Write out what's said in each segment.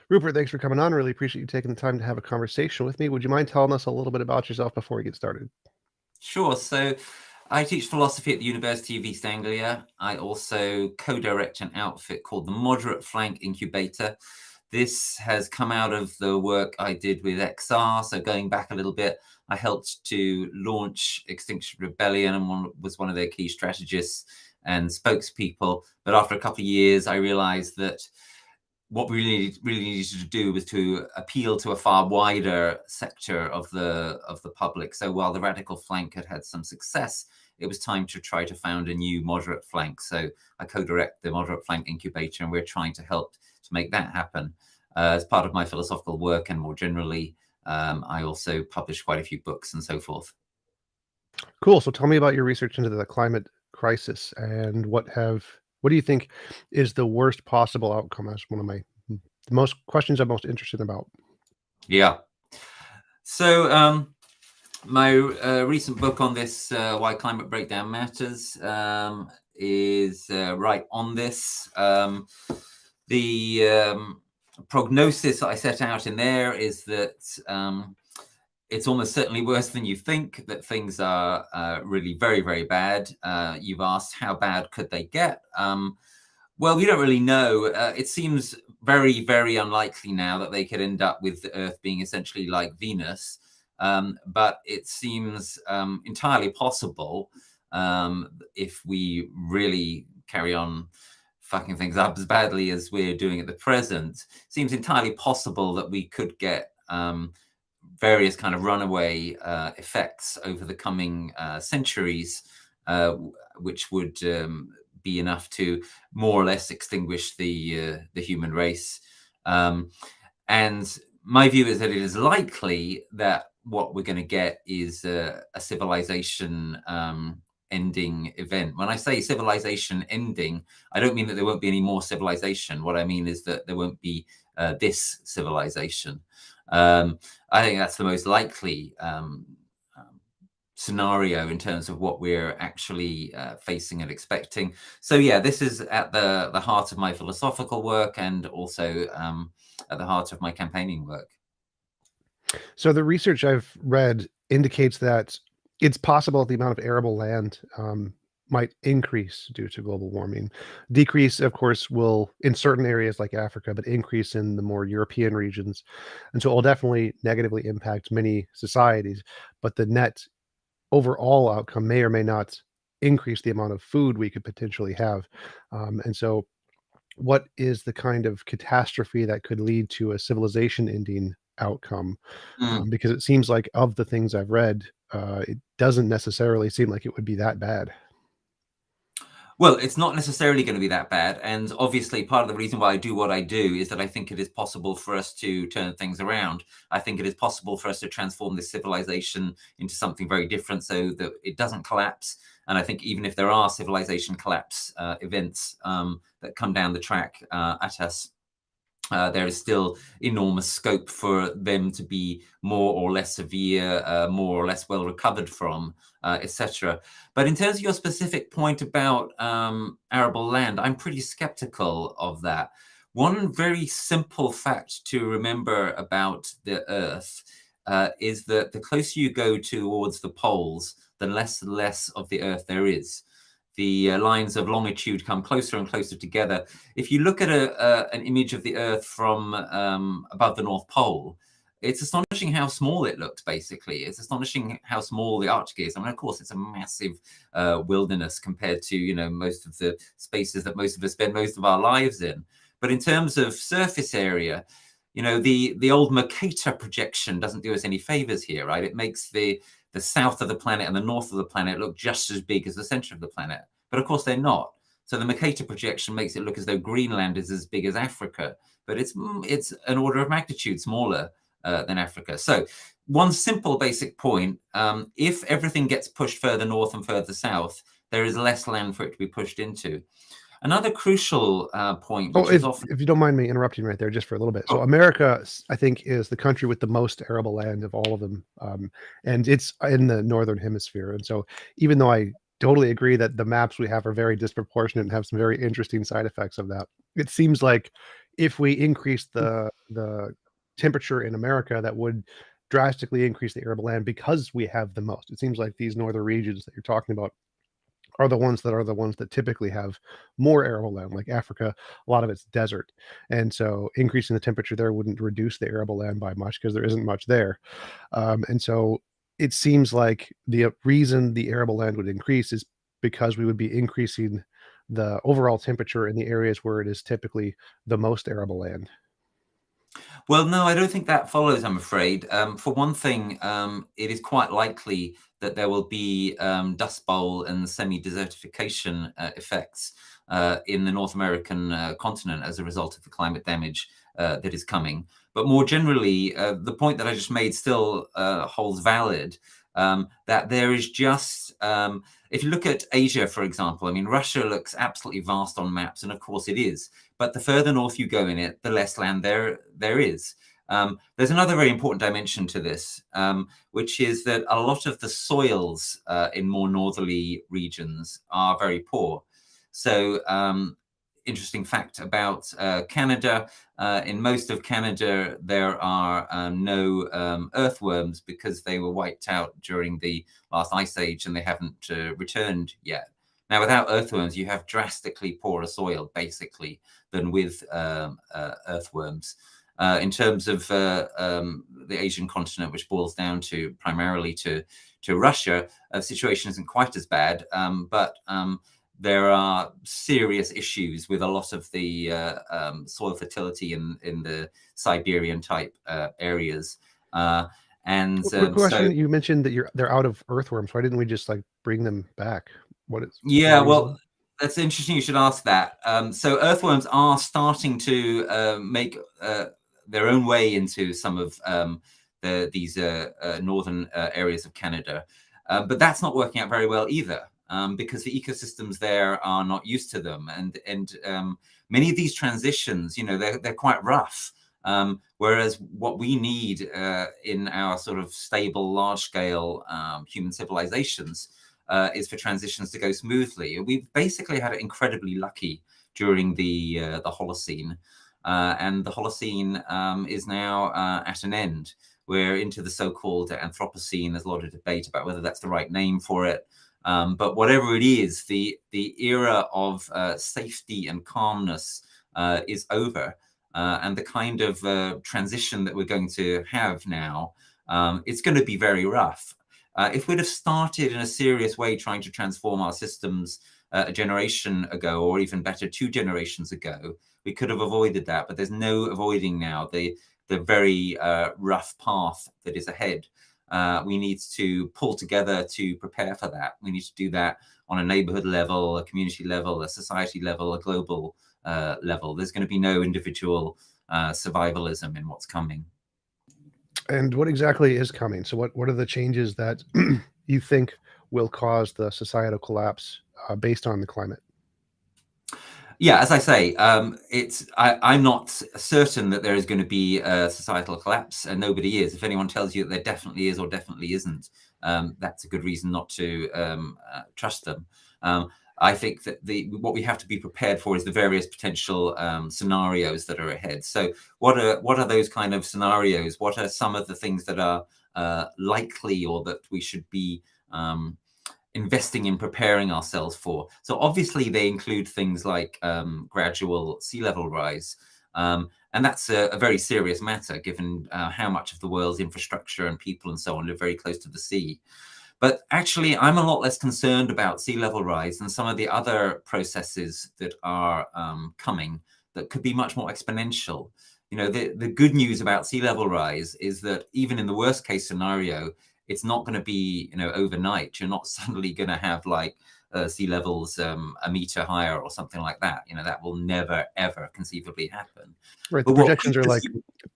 Rupert, thanks for coming on. Really appreciate you taking the time to have a conversation with me. Would you mind telling us a little bit about yourself before we get started? Sure. So I teach philosophy at the University of East Anglia. I also co-direct an outfit called the Moderate Flank Incubator. This has come out of the work I did with XR. So going back a little bit, I helped to launch Extinction Rebellion and was one of their key strategists and spokespeople. But after a couple of years, I realized that what we really needed to do was to appeal to a far wider sector of the public. So while the radical flank had some success, it was time to try to found a new moderate flank. So I co-direct the Moderate Flank Incubator, and we're trying to help to make that happen. As part of my philosophical work, and more generally, I also publish quite a few books and so forth. Cool. So tell me about your research into the climate crisis and what do you think is the worst possible outcome? That's one of the most questions I'm most interested about. Yeah. So my recent book on this, Why Climate Breakdown Matters, is right on this. The prognosis that I set out in there is that it's almost certainly worse than you think, that things are really very, very bad. You've asked how bad could they get? Well, we don't really know. It seems very, very unlikely now that they could end up with the Earth being essentially like Venus. But it seems entirely possible, if we really carry on fucking things up as badly as we're doing at the present, seems entirely possible that we could get various kind of runaway effects over the coming centuries, which would be enough to more or less extinguish the human race. And my view is that it is likely that what we're going to get is a civilization ending event. When I say civilization ending, I don't mean that there won't be any more civilization. What I mean is that there won't be this civilization. I think that's the most likely scenario in terms of what we're actually facing and expecting. So yeah, this is at the heart of my philosophical work, and also at the heart of my campaigning work. So the research I've read indicates that it's possible that the amount of arable land might increase due to global warming. Decrease, of course, will in certain areas like Africa, but increase in the more European regions. And so it will definitely negatively impact many societies. But the net overall outcome may or may not increase the amount of food we could potentially have. And so, what is the kind of catastrophe that could lead to a civilization ending outcome? Mm. Because it seems like of the things I've read, it doesn't necessarily seem like it would be that bad. Well, it's not necessarily going to be that bad. And obviously, part of the reason why I do what I do is that I think it is possible for us to turn things around. I think it is possible for us to transform this civilization into something very different so that it doesn't collapse. And I think even if there are civilization collapse events that come down the track at us, there is still enormous scope for them to be more or less severe, more or less well recovered from, etc. But in terms of your specific point about arable land, I'm pretty skeptical of that. One very simple fact to remember about the Earth is that the closer you go towards the poles, the less and less of the Earth there is. The lines of longitude come closer and closer together. If you look at an image of the Earth from above the North Pole, it's astonishing how small it looks, basically. It's astonishing how small the Arctic is. I mean, of course, it's a massive wilderness compared to, most of the spaces that most of us spend most of our lives in. But in terms of surface area, the old Mercator projection doesn't do us any favors here, right? It makes the south of the planet and the north of the planet look just as big as the center of the planet. But of course, they're not. So the Mercator projection makes it look as though Greenland is as big as Africa, but it's an order of magnitude smaller than Africa. So one simple basic point, if everything gets pushed further north and further south, there is less land for it to be pushed into. Another crucial point, which is often... If you don't mind me interrupting right there just for a little bit. So Oh. America, I think, is the country with the most arable land of all of them. And it's in the northern hemisphere. And so even though I totally agree that the maps we have are very disproportionate and have some very interesting side effects of that, it seems like if we increase the temperature in America, that would drastically increase the arable land because we have the most. It seems like these northern regions that you're talking about are the ones that typically have more arable land, like Africa. A lot of it's desert, and so increasing the temperature there wouldn't reduce the arable land by much because there isn't much there. And so it seems like the reason the arable land would increase is because we would be increasing the overall temperature in the areas where it is typically the most arable land. Well, no, I don't think that follows, I'm afraid. For one thing, it is quite likely that there will be dust bowl and semi-desertification effects in the North American continent as a result of the climate damage that is coming. But more generally, the point that I just made still holds valid, that there is just, if you look at Asia, for example, I mean, Russia looks absolutely vast on maps, and of course it is. But the further north you go in it, the less land there is. There's another very important dimension to this, which is that a lot of the soils in more northerly regions are very poor. So interesting fact about Canada, in most of Canada, there are no earthworms because they were wiped out during the last ice age and they haven't returned yet. Now, without earthworms, you have drastically poorer soil, basically, than with earthworms. In terms of the Asian continent, which boils down to primarily to Russia, the situation isn't quite as bad, but there are serious issues with a lot of the soil fertility in the Siberian type areas. And Quick question: so, you mentioned that they're out of earthworms. Why didn't we just like bring them back? What's yeah, the reason? well, that's interesting you should ask that. So earthworms are starting to make their own way into some of these northern areas of Canada. But that's not working out very well either, because the ecosystems there are not used to them. And many of these transitions, you know, they're quite rough. Whereas what we need in our sort of stable, large-scale human civilizations is for transitions to go smoothly. We've basically had it incredibly lucky during the Holocene, and the Holocene is now at an end. We're into the so-called Anthropocene. There's a lot of debate about whether that's the right name for it. But whatever it is, the era of safety and calmness is over. And the kind of transition that we're going to have now, it's going to be very rough. If we'd have started in a serious way trying to transform our systems a generation ago, or even better, 2 generations ago, we could have avoided that. But there's no avoiding now the very rough path that is ahead. We need to pull together to prepare for that. We need to do that on a neighborhood level, a community level, a society level, a global level. There's going to be no individual survivalism in what's coming. And what exactly is coming? So what are the changes that you think will cause the societal collapse based on the climate? Yeah, as I say, I'm not certain that there is going to be a societal collapse, and nobody is. If anyone tells you that there definitely is or definitely isn't, that's a good reason not to trust them. I think that what we have to be prepared for is the various potential scenarios that are ahead. So what are those kind of scenarios? What are some of the things that are likely or that we should be investing in preparing ourselves for? So obviously they include things like gradual sea level rise. And that's a very serious matter, given how much of the world's infrastructure and people and so on live very close to the sea. But actually, I'm a lot less concerned about sea level rise than some of the other processes that are coming that could be much more exponential. You know, the good news about sea level rise is that even in the worst case scenario, it's not going to be, you know, overnight. You're not suddenly going to have like sea levels a meter higher or something like that. You know, that will never, ever conceivably happen. Right. The But what projections are like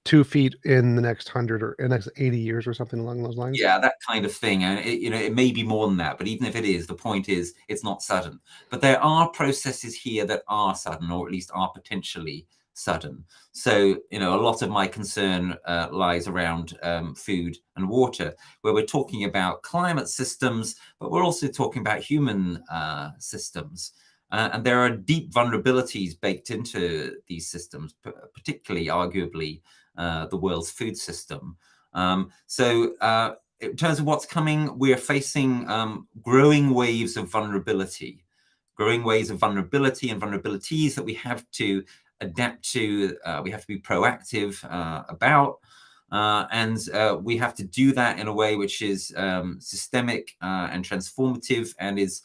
2 feet in the next 100 or in the next 80 years or something along those lines. yeah, that kind of thing. And it, you know, it may be more than that, but even if it is, the point is it's not sudden. But there are processes here that are sudden, or at least are potentially sudden. So, you know, a lot of my concern lies around food and water, where we're talking about climate systems, but we're also talking about human systems. And there are deep vulnerabilities baked into these systems, particularly, arguably, the world's food system. So in terms of what's coming, we're facing growing waves of vulnerability, and vulnerabilities that we have to adapt to. We have to be proactive about. And we have to do that in a way which is systemic and transformative, and is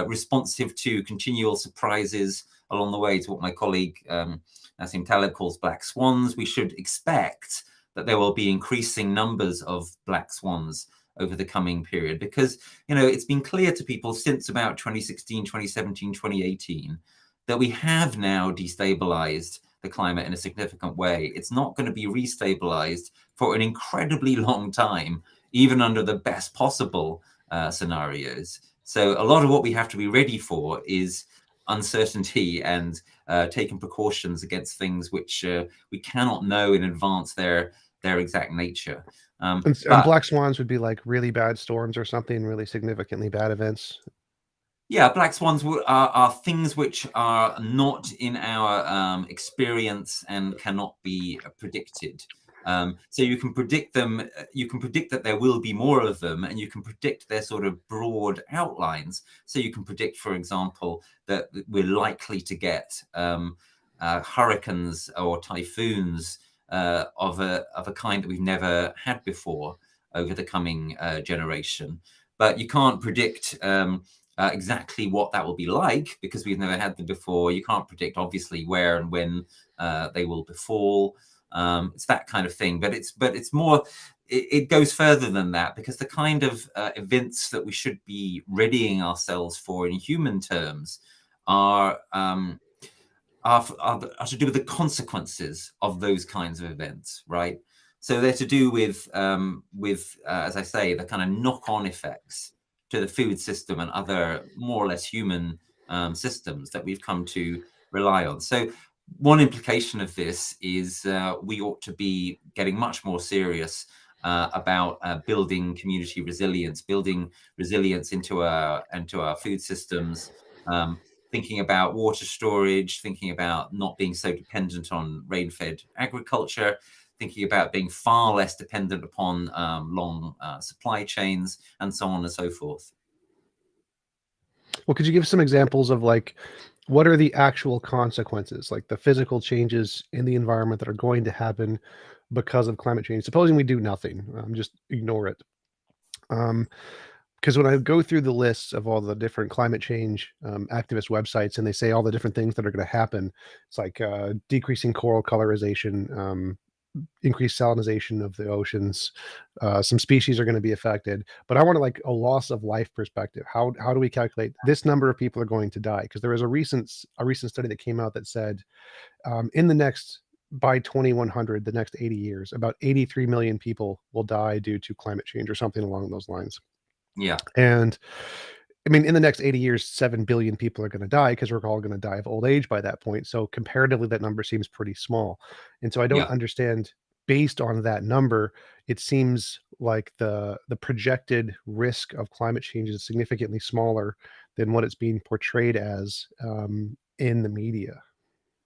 responsive to continual surprises along the way, to what my colleague Nassim Taleb calls black swans. We should expect that there will be increasing numbers of black swans over the coming period, because it's been clear to people since about 2016, 2017, 2018 that we have now destabilized the climate in a significant way. It's not going to be restabilized for an incredibly long time, even under the best possible scenarios. So a lot of what we have to be ready for is uncertainty and taking precautions against things which we cannot know in advance their exact nature. And black swans would be like really bad storms or something, really significantly bad events. Yeah, black swans are things which are not in our experience and cannot be predicted. So you can predict them. You can predict that there will be more of them, and you can predict their sort of broad outlines. So you can predict, for example, that we're likely to get hurricanes or typhoons of a kind that we've never had before over the coming generation. But you can't predict exactly what that will be like, because we've never had them before. You can't predict, obviously, where and when they will befall. It's that kind of thing, but it's more. It goes further than that, because the kind of events that we should be readying ourselves for in human terms are to do with the consequences of those kinds of events, right? So they're to do with as I say, the kind of knock-on effects to the food system and other more or less human systems that we've come to rely on. So one implication of this is we ought to be getting much more serious about building community resilience, building resilience into our food systems, thinking about water storage, thinking about not being so dependent on rain-fed agriculture, thinking about being far less dependent upon long supply chains, and so on and so forth. Well, could you give some examples of like what are the actual consequences, like the physical changes in the environment that are going to happen because of climate change? Supposing we do nothing, just ignore it. Because when I go through the lists of all the different climate change activist websites, and they say all the different things that are going to happen, it's like decreasing coral colorization, increased salinization of the oceans. Some species are going to be affected, but I want to like a loss of life perspective. How do we calculate this number of people are going to die? Because there was a recent study that came out that said in the next by 2100, the next 80 years, about 83 million people will die due to climate change or something along those lines. Yeah. And I mean, in the next 80 years, 7 billion people are going to die because we're all going to die of old age by that point. So comparatively, that number seems pretty small. And so I don't Yeah. understand, based on that number, it seems like the projected risk of climate change is significantly smaller than what it's being portrayed as in the media.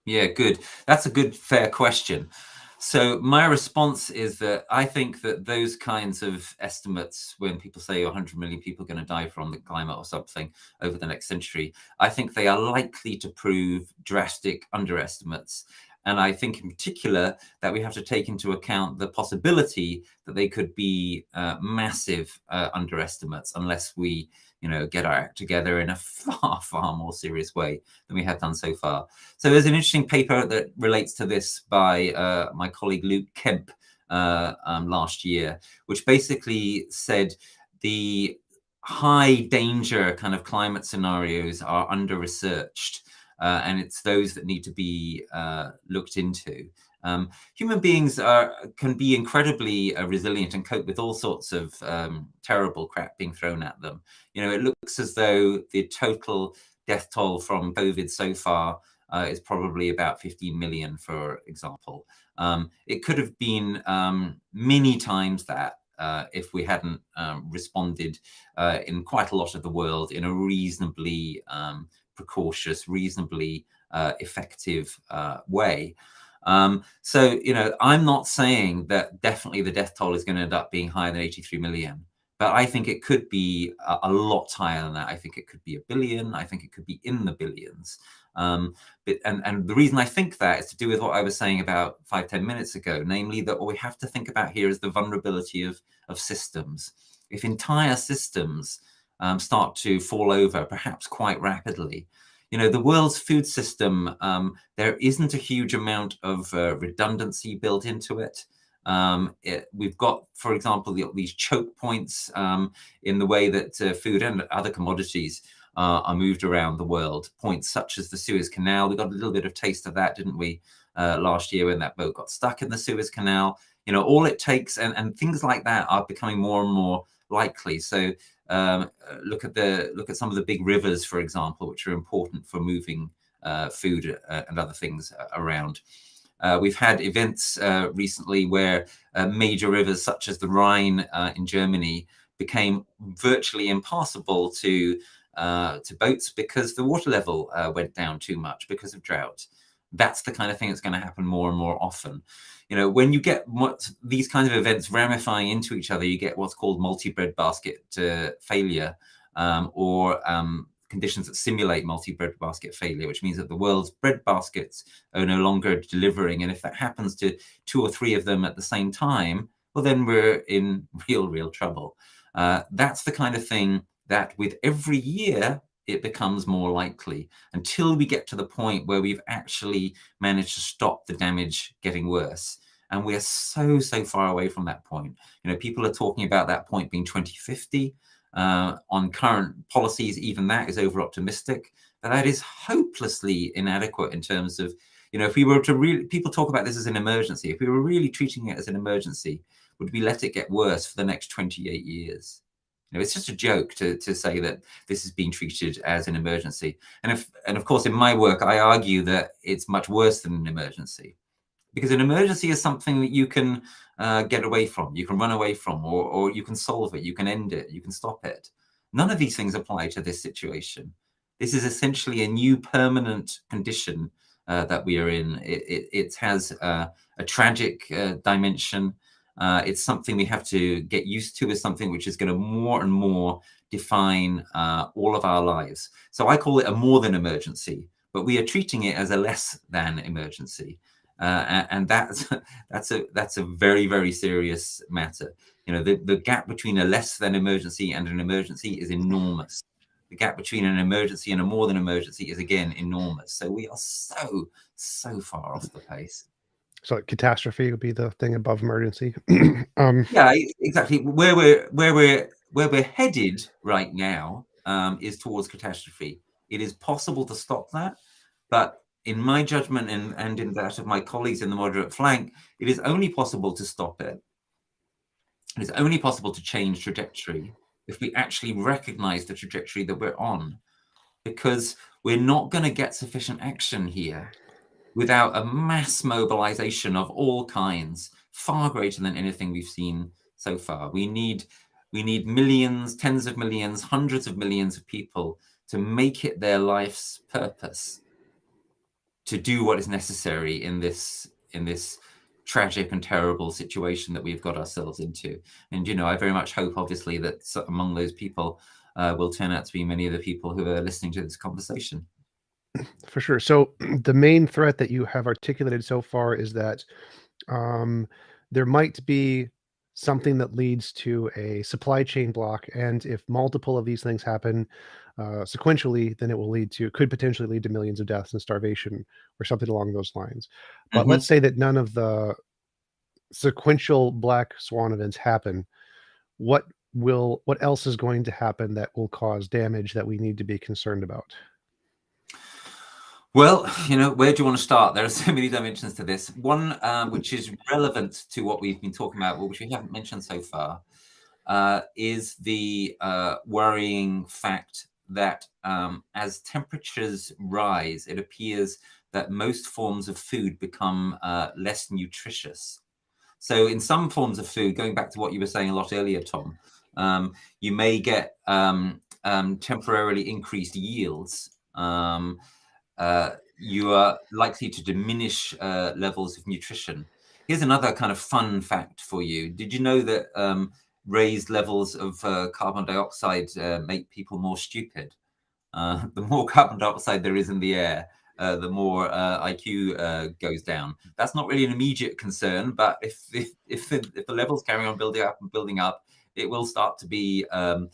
Yeah, good. That's a good, fair question. So my response is that I think that those kinds of estimates, when people say 100 million people are going to die from the climate or something over the next century, I think they are likely to prove drastic underestimates. And I think in particular that we have to take into account the possibility that they could be massive underestimates, unless we, get our act together in a far, far more serious way than we have done so far. So there's an interesting paper that relates to this by my colleague Luke Kemp last year, which basically said the high danger kind of climate scenarios are under-researched, and it's those that need to be looked into. Human beings can be incredibly resilient and cope with all sorts of terrible crap being thrown at them. It looks as though the total death toll from COVID so far is probably about 15 million, for example. It could have been many times that if we hadn't responded in quite a lot of the world in a reasonably precautious, reasonably effective way. So, I'm not saying that definitely the death toll is going to end up being higher than 83 million. But I think it could be a lot higher than that. I think it could be 1 billion. I think it could be in the billions. And the reason I think that is to do with what I was saying about 5-10 minutes ago, namely that what we have to think about here is the vulnerability of systems. If entire systems start to fall over, perhaps quite rapidly, the world's food system, there isn't a huge amount of redundancy built into it. We've got, for example, these choke points in the way that food and other commodities are moved around the world. Points such as the Suez Canal. We got a little bit of taste of that, didn't we, last year when that boat got stuck in the Suez Canal? All it takes, and things like that are becoming more and more likely. So look at some of the big rivers, for example, which are important for moving food and other things around. We've had events recently where major rivers such as the Rhine in Germany became virtually impassable to boats because the water level went down too much because of drought. That's the kind of thing that's going to happen more and more often. When you get these kinds of events ramifying into each other, you get what's called multi-breadbasket failure, or conditions that simulate multi-breadbasket failure, which means that the world's bread baskets are no longer delivering. And if that happens to 2 or 3 of them at the same time, well, then we're in real trouble. That's the kind of thing that with every year, it becomes more likely until we get to the point where we've actually managed to stop the damage getting worse. And we are so far away from that point. People are talking about that point being 2050. On current policies, even that is over optimistic, but that is hopelessly inadequate in terms of, if we were to really, people talk about this as an emergency. If we were really treating it as an emergency, would we let it get worse for the next 28 years? It's just a joke to say that this is being treated as an emergency. And of course, in my work, I argue that it's much worse than an emergency, because an emergency is something that you can get away from, you can run away from, or you can solve it, you can end it, you can stop it. None of these things apply to this situation. This is essentially a new permanent condition that we are in. It has a tragic dimension. It's something we have to get used to, as something which is going to more and more define all of our lives. So I call it a more than emergency, but we are treating it as a less than emergency. And that's a very serious matter. The gap between a less than emergency and an emergency is enormous. The gap between an emergency and a more than emergency is again enormous. So we are so far off the pace. So catastrophe would be the thing above emergency. Yeah, exactly. Where we're headed right now is towards catastrophe. It is possible to stop that, but in my judgment and in that of my colleagues in the moderate flank, it is only possible to stop it. It is only possible to change trajectory if we actually recognize the trajectory that we're on, because we're not going to get sufficient action here without a mass mobilization of all kinds, far greater than anything we've seen so far. We need millions, tens of millions, hundreds of millions of people to make it their life's purpose to do what is necessary in this tragic and terrible situation that we've got ourselves into. And I very much hope, obviously, that among those people will turn out to be many of the people who are listening to this conversation. For sure. So the main threat that you have articulated so far is that there might be something that leads to a supply chain block, and if multiple of these things happen sequentially, then it could potentially lead to millions of deaths and starvation or something along those lines. But let's say that none of the sequential black swan events happen. What else is going to happen that will cause damage that we need to be concerned about? Well, where do you want to start? There are so many dimensions to this. One which is relevant to what we've been talking about, which we haven't mentioned so far, is the worrying fact that as temperatures rise, it appears that most forms of food become less nutritious. So in some forms of food, going back to what you were saying a lot earlier, Tom, you may get temporarily increased yields um, you are likely to diminish levels of nutrition. Here's another kind of fun fact for you. Did you know that raised levels of carbon dioxide make people more stupid? The more carbon dioxide there is in the air, the more IQ goes down. That's not really an immediate concern, but if the levels carry on building up, it will start to be of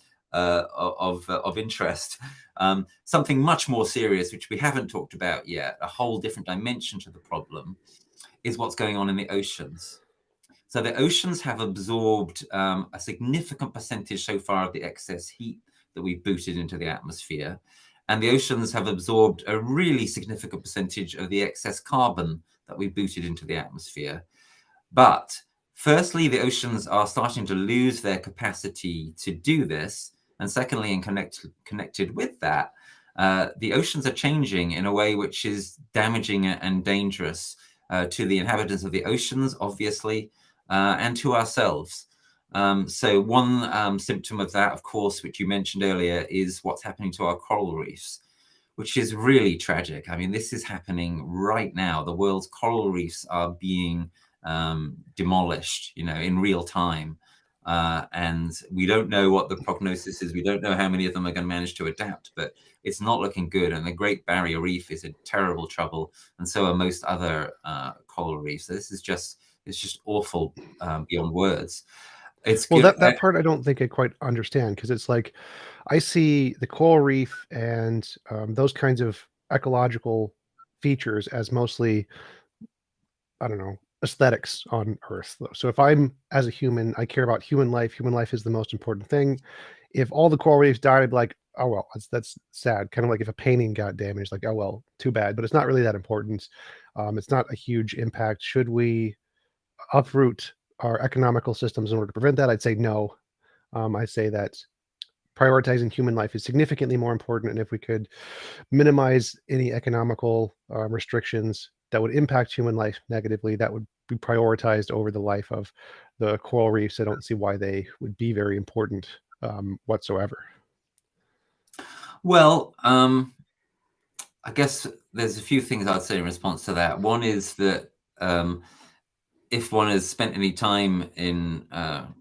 interest. Something much more serious, which we haven't talked about yet, a whole different dimension to the problem, is what's going on in the oceans. So the oceans have absorbed a significant percentage so far of the excess heat that we've booted into the atmosphere. And the oceans have absorbed a really significant percentage of the excess carbon that we booted into the atmosphere. But firstly, the oceans are starting to lose their capacity to do this. And secondly, and connected with that, the oceans are changing in a way which is damaging and dangerous to the inhabitants of the oceans, obviously, and to ourselves. So one symptom of that, of course, which you mentioned earlier, is what's happening to our coral reefs, which is really tragic. I mean, this is happening right now. The world's coral reefs are being demolished, in real time. And we don't know what the prognosis is. We don't know how many of them are going to manage to adapt, but it's not looking good. And the Great Barrier Reef is in terrible trouble, and so are most other coral reefs. So it's just awful beyond words. It's Well, good. that part I don't think I quite understand, because it's like I see the coral reef and those kinds of ecological features as mostly, I don't know, aesthetics on Earth. So if I'm as a human, I care about human life. Human life is the most important thing. If all the coral reefs died, I'd be like, oh well, that's sad. Kind of like if a painting got damaged, like, oh well, too bad. But it's not really that important. It's not a huge impact. Should we uproot our economical systems in order to prevent that? I'd say no. I say that prioritizing human life is significantly more important, and if we could minimize any economical restrictions that would impact human life negatively, that would be prioritized over the life of the coral reefs. I don't see why they would be very important whatsoever. Well, I guess there's a few things I'd say in response to that. One is that if one has spent any time in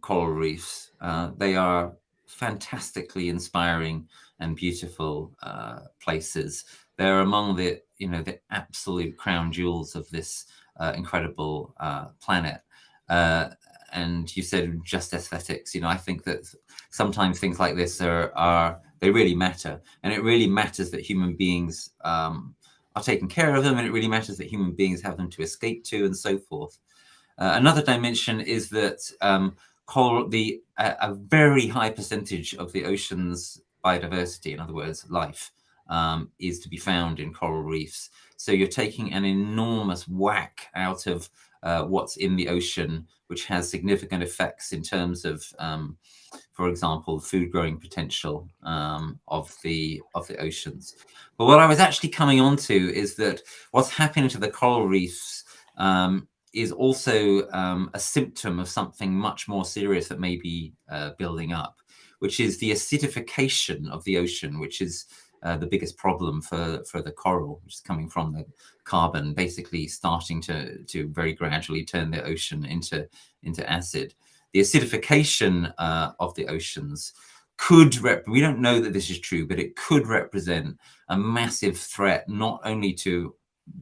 coral reefs, they are fantastically inspiring and beautiful places. They're among the absolute crown jewels of this incredible planet. And you said just aesthetics. I think that sometimes things like this they really matter, and it really matters that human beings are taken care of them, and it really matters that human beings have them to escape to, and so forth. Another dimension is that a very high percentage of the ocean's biodiversity, in other words, life, is to be found in coral reefs. So you're taking an enormous whack out of what's in the ocean, which has significant effects in terms of, for example, food growing potential of the oceans. But what I was actually coming on to is that what's happening to the coral reefs is also a symptom of something much more serious that may be building up, which is the acidification of the ocean, which is the biggest problem for the coral, which is coming from the carbon, basically starting to very gradually turn the ocean into acid. The acidification of the oceans we don't know that this is true, but it could represent a massive threat, not only to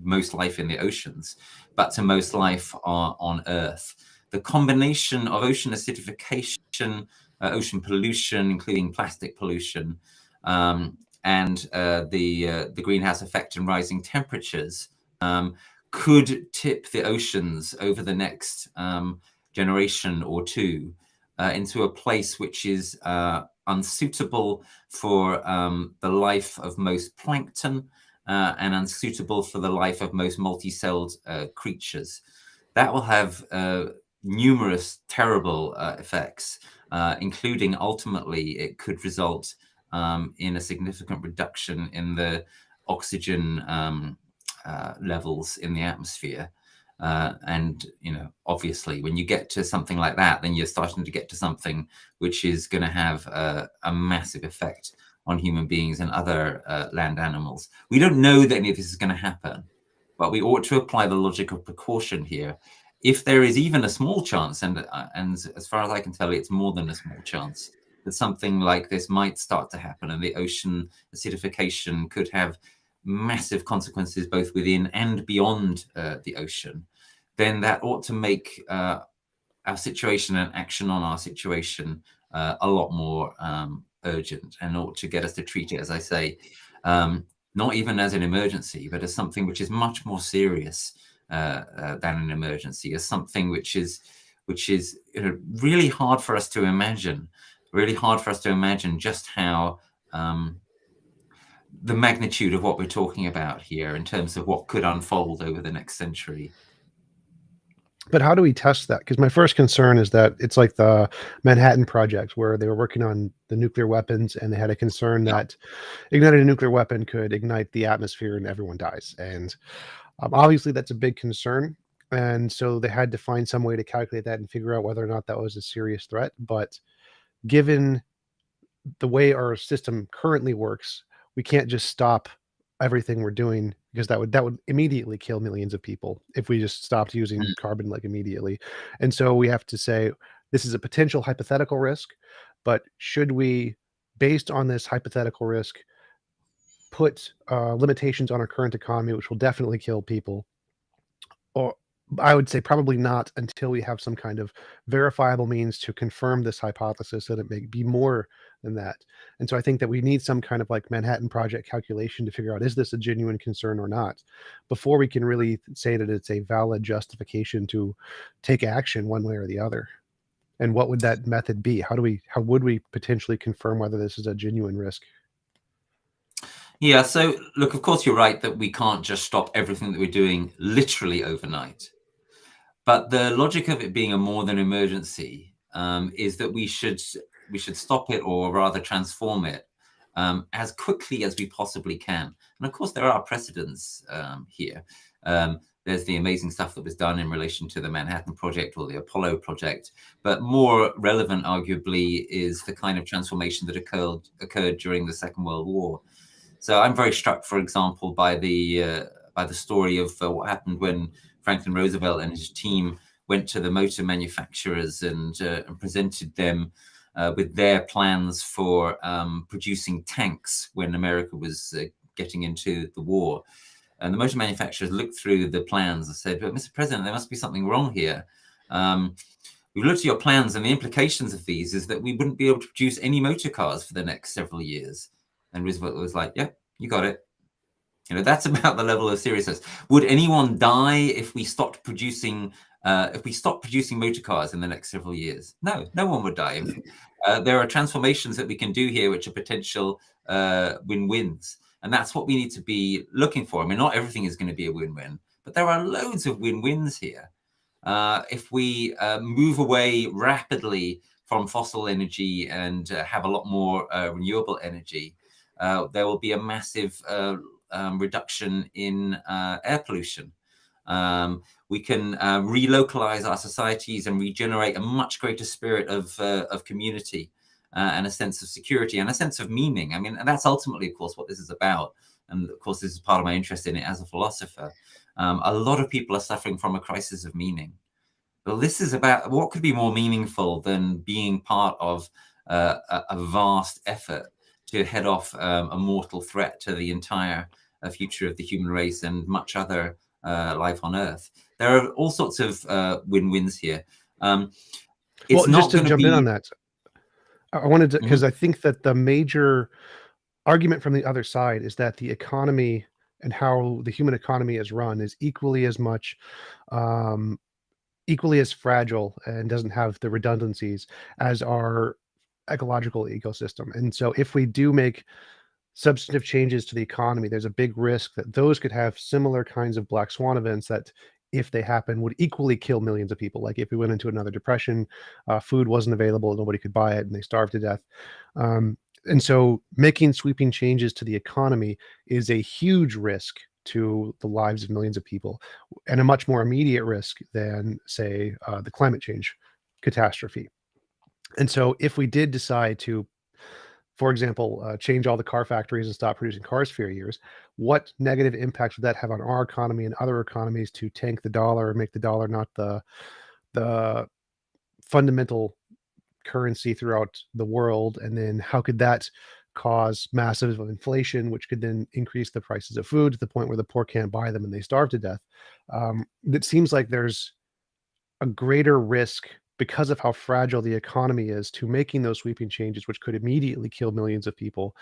most life in the oceans, but to most life on Earth. The combination of ocean acidification, ocean pollution, including plastic pollution, and the greenhouse effect and rising temperatures could tip the oceans over the next generation or two into a place which is unsuitable for the life of most plankton and unsuitable for the life of most multi-celled creatures. That will have numerous terrible effects, including ultimately it could result in a significant reduction in the oxygen levels in the atmosphere. And obviously, when you get to something like that, then you're starting to get to something which is going to have a massive effect on human beings and other land animals. We don't know that any of this is going to happen, but we ought to apply the logic of precaution here. If there is even a small chance, and as far as I can tell, it's more than a small chance, that something like this might start to happen, and the ocean acidification could have massive consequences both within and beyond the ocean, then that ought to make our situation and action on our situation a lot more urgent, and ought to get us to treat it, as I say, not even as an emergency, but as something which is much more serious than an emergency, as something which is really hard for us to imagine, just how the magnitude of what we're talking about here in terms of what could unfold over the next century. But how do we test that? Because my first concern is that it's like the Manhattan Project, where they were working on the nuclear weapons, and they had a concern Yeah. that igniting a nuclear weapon could ignite the atmosphere and everyone dies. And obviously, that's a big concern. And so they had to find some way to calculate that and figure out whether or not that was a serious threat. But given the way our system currently works, we can't just stop everything we're doing, because that would immediately kill millions of people if we just stopped using Mm. carbon like immediately. And so we have to say this is a potential hypothetical risk, but should we, based on this hypothetical risk, put limitations on our current economy, which will definitely kill people? Or I would say probably not, until we have some kind of verifiable means to confirm this hypothesis that it may be more than that. And so I think that we need some kind of like Manhattan Project calculation to figure out, is this a genuine concern or not, before we can really say that it's a valid justification to take action one way or the other. And what would that method be? How would we potentially confirm whether this is a genuine risk? Yeah, so look, of course, you're right that we can't just stop everything that we're doing literally overnight. But the logic of it being a more than emergency is that we should stop it, or rather transform it, as quickly as we possibly can. And of course, there are precedents here. There's the amazing stuff that was done in relation to the Manhattan Project or the Apollo Project, but more relevant, arguably, is the kind of transformation that occurred during the Second World War. So I'm very struck, for example, by the story of what happened when Franklin Roosevelt and his team went to the motor manufacturers and presented them with their plans for producing tanks when America was getting into the war. And the motor manufacturers looked through the plans and said, "But Mr. President, there must be something wrong here. We've looked at your plans, and the implications of these is that we wouldn't be able to produce any motor cars for the next several years." And Roosevelt was like, "Yeah, you got it." That's about the level of seriousness. Would anyone die if we stopped producing motor cars in the next several years? No, no one would die. There are transformations that we can do here which are potential win-wins, and that's what we need to be looking for. I mean, not everything is going to be a win-win, but there are loads of win-wins here. If we move away rapidly from fossil energy and have a lot more renewable energy, there will be a massive reduction in air pollution. We can relocalize our societies and regenerate a much greater spirit of community and a sense of security and a sense of meaning. I mean, and that's ultimately, of course, what this is about. And of course, this is part of my interest in it as a philosopher. A lot of people are suffering from a crisis of meaning. Well, this is about what could be more meaningful than being part of a vast effort to head off a mortal threat to the entire future of the human race and much other life on Earth. There are all sorts of win-wins here. It's Well, just not to going to jump in on be. that, I wanted to, because Mhm. I think that the major argument from the other side is that the economy and how the human economy is run is equally as much, um, equally as fragile, and doesn't have the redundancies as our ecological ecosystem. And so if we do make substantive changes to the economy, there's a big risk that those could have similar kinds of black swan events that, if they happen, would equally kill millions of people. Like if we went into another depression, food wasn't available, nobody could buy it, and they starved to death. And so making sweeping changes to the economy is a huge risk to the lives of millions of people, and a much more immediate risk than, say, the climate change catastrophe. And so if we did decide to for example, change all the car factories and stop producing cars for years, what negative impact would that have on our economy and other economies to tank the dollar and make the dollar not the fundamental currency throughout the world? And then how could that cause massive inflation, which could then increase the prices of food to the point where the poor can't buy them and they starve to death? It seems like there's a greater risk because of how fragile the economy is to making those sweeping changes, which could immediately kill millions of people.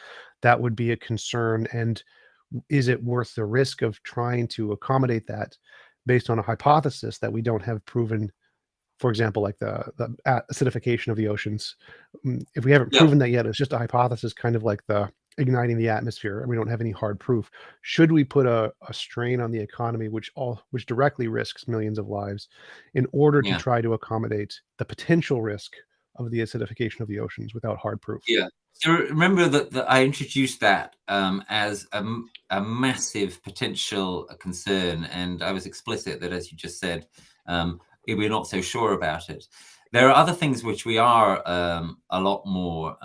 That would be a concern. And is it worth the risk of trying to accommodate that based on a hypothesis that we don't have proven? For example, like the acidification of the oceans. If we haven't Yeah. proven that yet, it's just a hypothesis, kind of like the igniting the atmosphere, and we don't have any hard proof. Should we put a strain on the economy, which directly risks millions of lives, in order to Yeah. try to accommodate the potential risk of the acidification of the oceans without hard proof? Yeah. So remember that I introduced that as a massive potential concern, and I was explicit that, as you just said, we're not so sure about it. There are other things which we are a lot more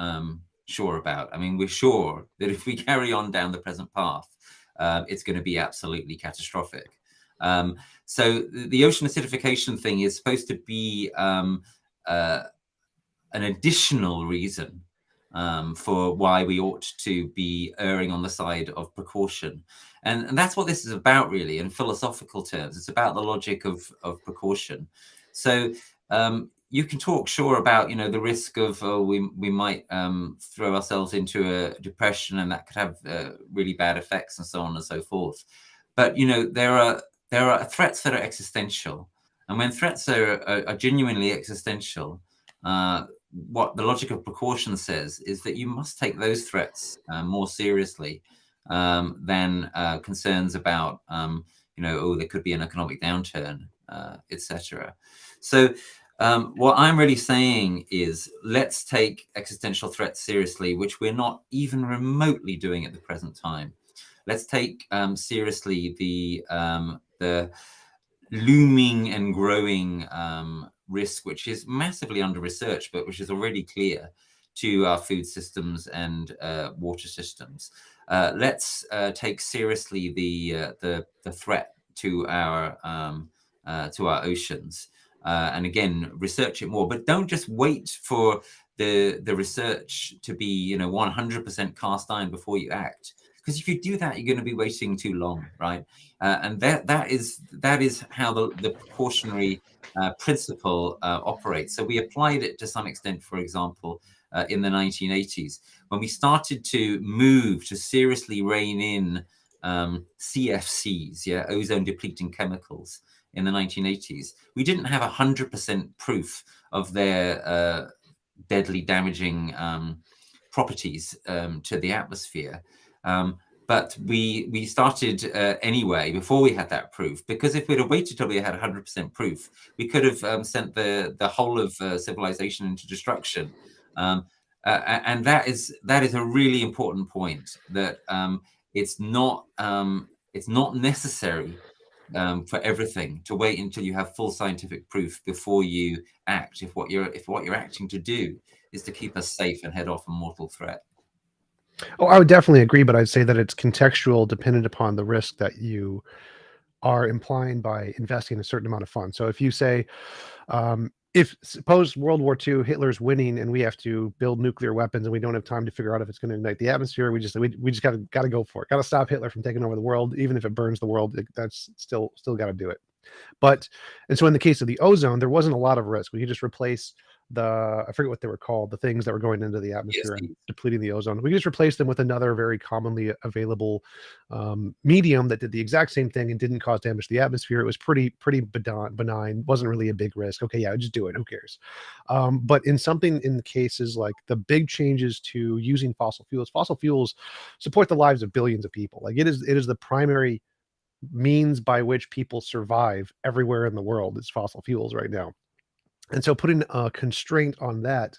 sure about. I mean, we're sure that if we carry on down the present path, it's going to be absolutely catastrophic. So the ocean acidification thing is supposed to be an additional reason for why we ought to be erring on the side of precaution. And that's what this is about, really, in philosophical terms. It's about the logic of precaution. So you can talk, sure, about, the risk of we might throw ourselves into a depression, and that could have really bad effects, and so on and so forth. But there are threats that are existential, and when threats are genuinely existential, what the logic of precaution says is that you must take those threats more seriously than concerns about, there could be an economic downturn, etc. So what I'm really saying is, let's take existential threats seriously, which we're not even remotely doing at the present time. Let's take seriously the looming and growing risk, which is massively under research, but which is already clear to our food systems and water systems. Let's take seriously the threat to our oceans, and again, research it more. But don't just wait for the research to be 100% cast iron before you act. Because if you do that, you're going to be waiting too long, right? And that is how the precautionary principle operates. So we applied it to some extent, for example, in the 1980s, when we started to move to seriously rein in CFCs, ozone depleting chemicals, in the 1980s. We didn't have 100% proof of their deadly damaging properties to the atmosphere. But we started anyway before we had that proof, because if we'd have waited till we had 100% proof, we could have sent the whole of civilization into destruction. And that is a really important point, that it's not necessary for everything to wait until you have full scientific proof before you act. If what you're acting to do is to keep us safe and head off a mortal threat. Oh, I would definitely agree, but I'd say that it's contextual, dependent upon the risk that you are implying by investing a certain amount of funds. So if you say, if suppose World War II, Hitler's winning, and we have to build nuclear weapons, and we don't have time to figure out if it's going to ignite the atmosphere, we just got to go for it. Got to stop Hitler from taking over the world, even if it burns the world. That's still got to do it. And so in the case of the ozone, there wasn't a lot of risk. We could just replace I forget what they were called, the things that were going into the atmosphere and depleting the ozone. We could just replace them with another very commonly available medium that did the exact same thing and didn't cause damage to the atmosphere. It was pretty benign, wasn't really a big risk. Okay, yeah, just do it. Who cares? But in cases like the big changes to using fossil fuels support the lives of billions of people. Like it is the primary means by which people survive everywhere in the world is fossil fuels right now. And so putting a constraint on that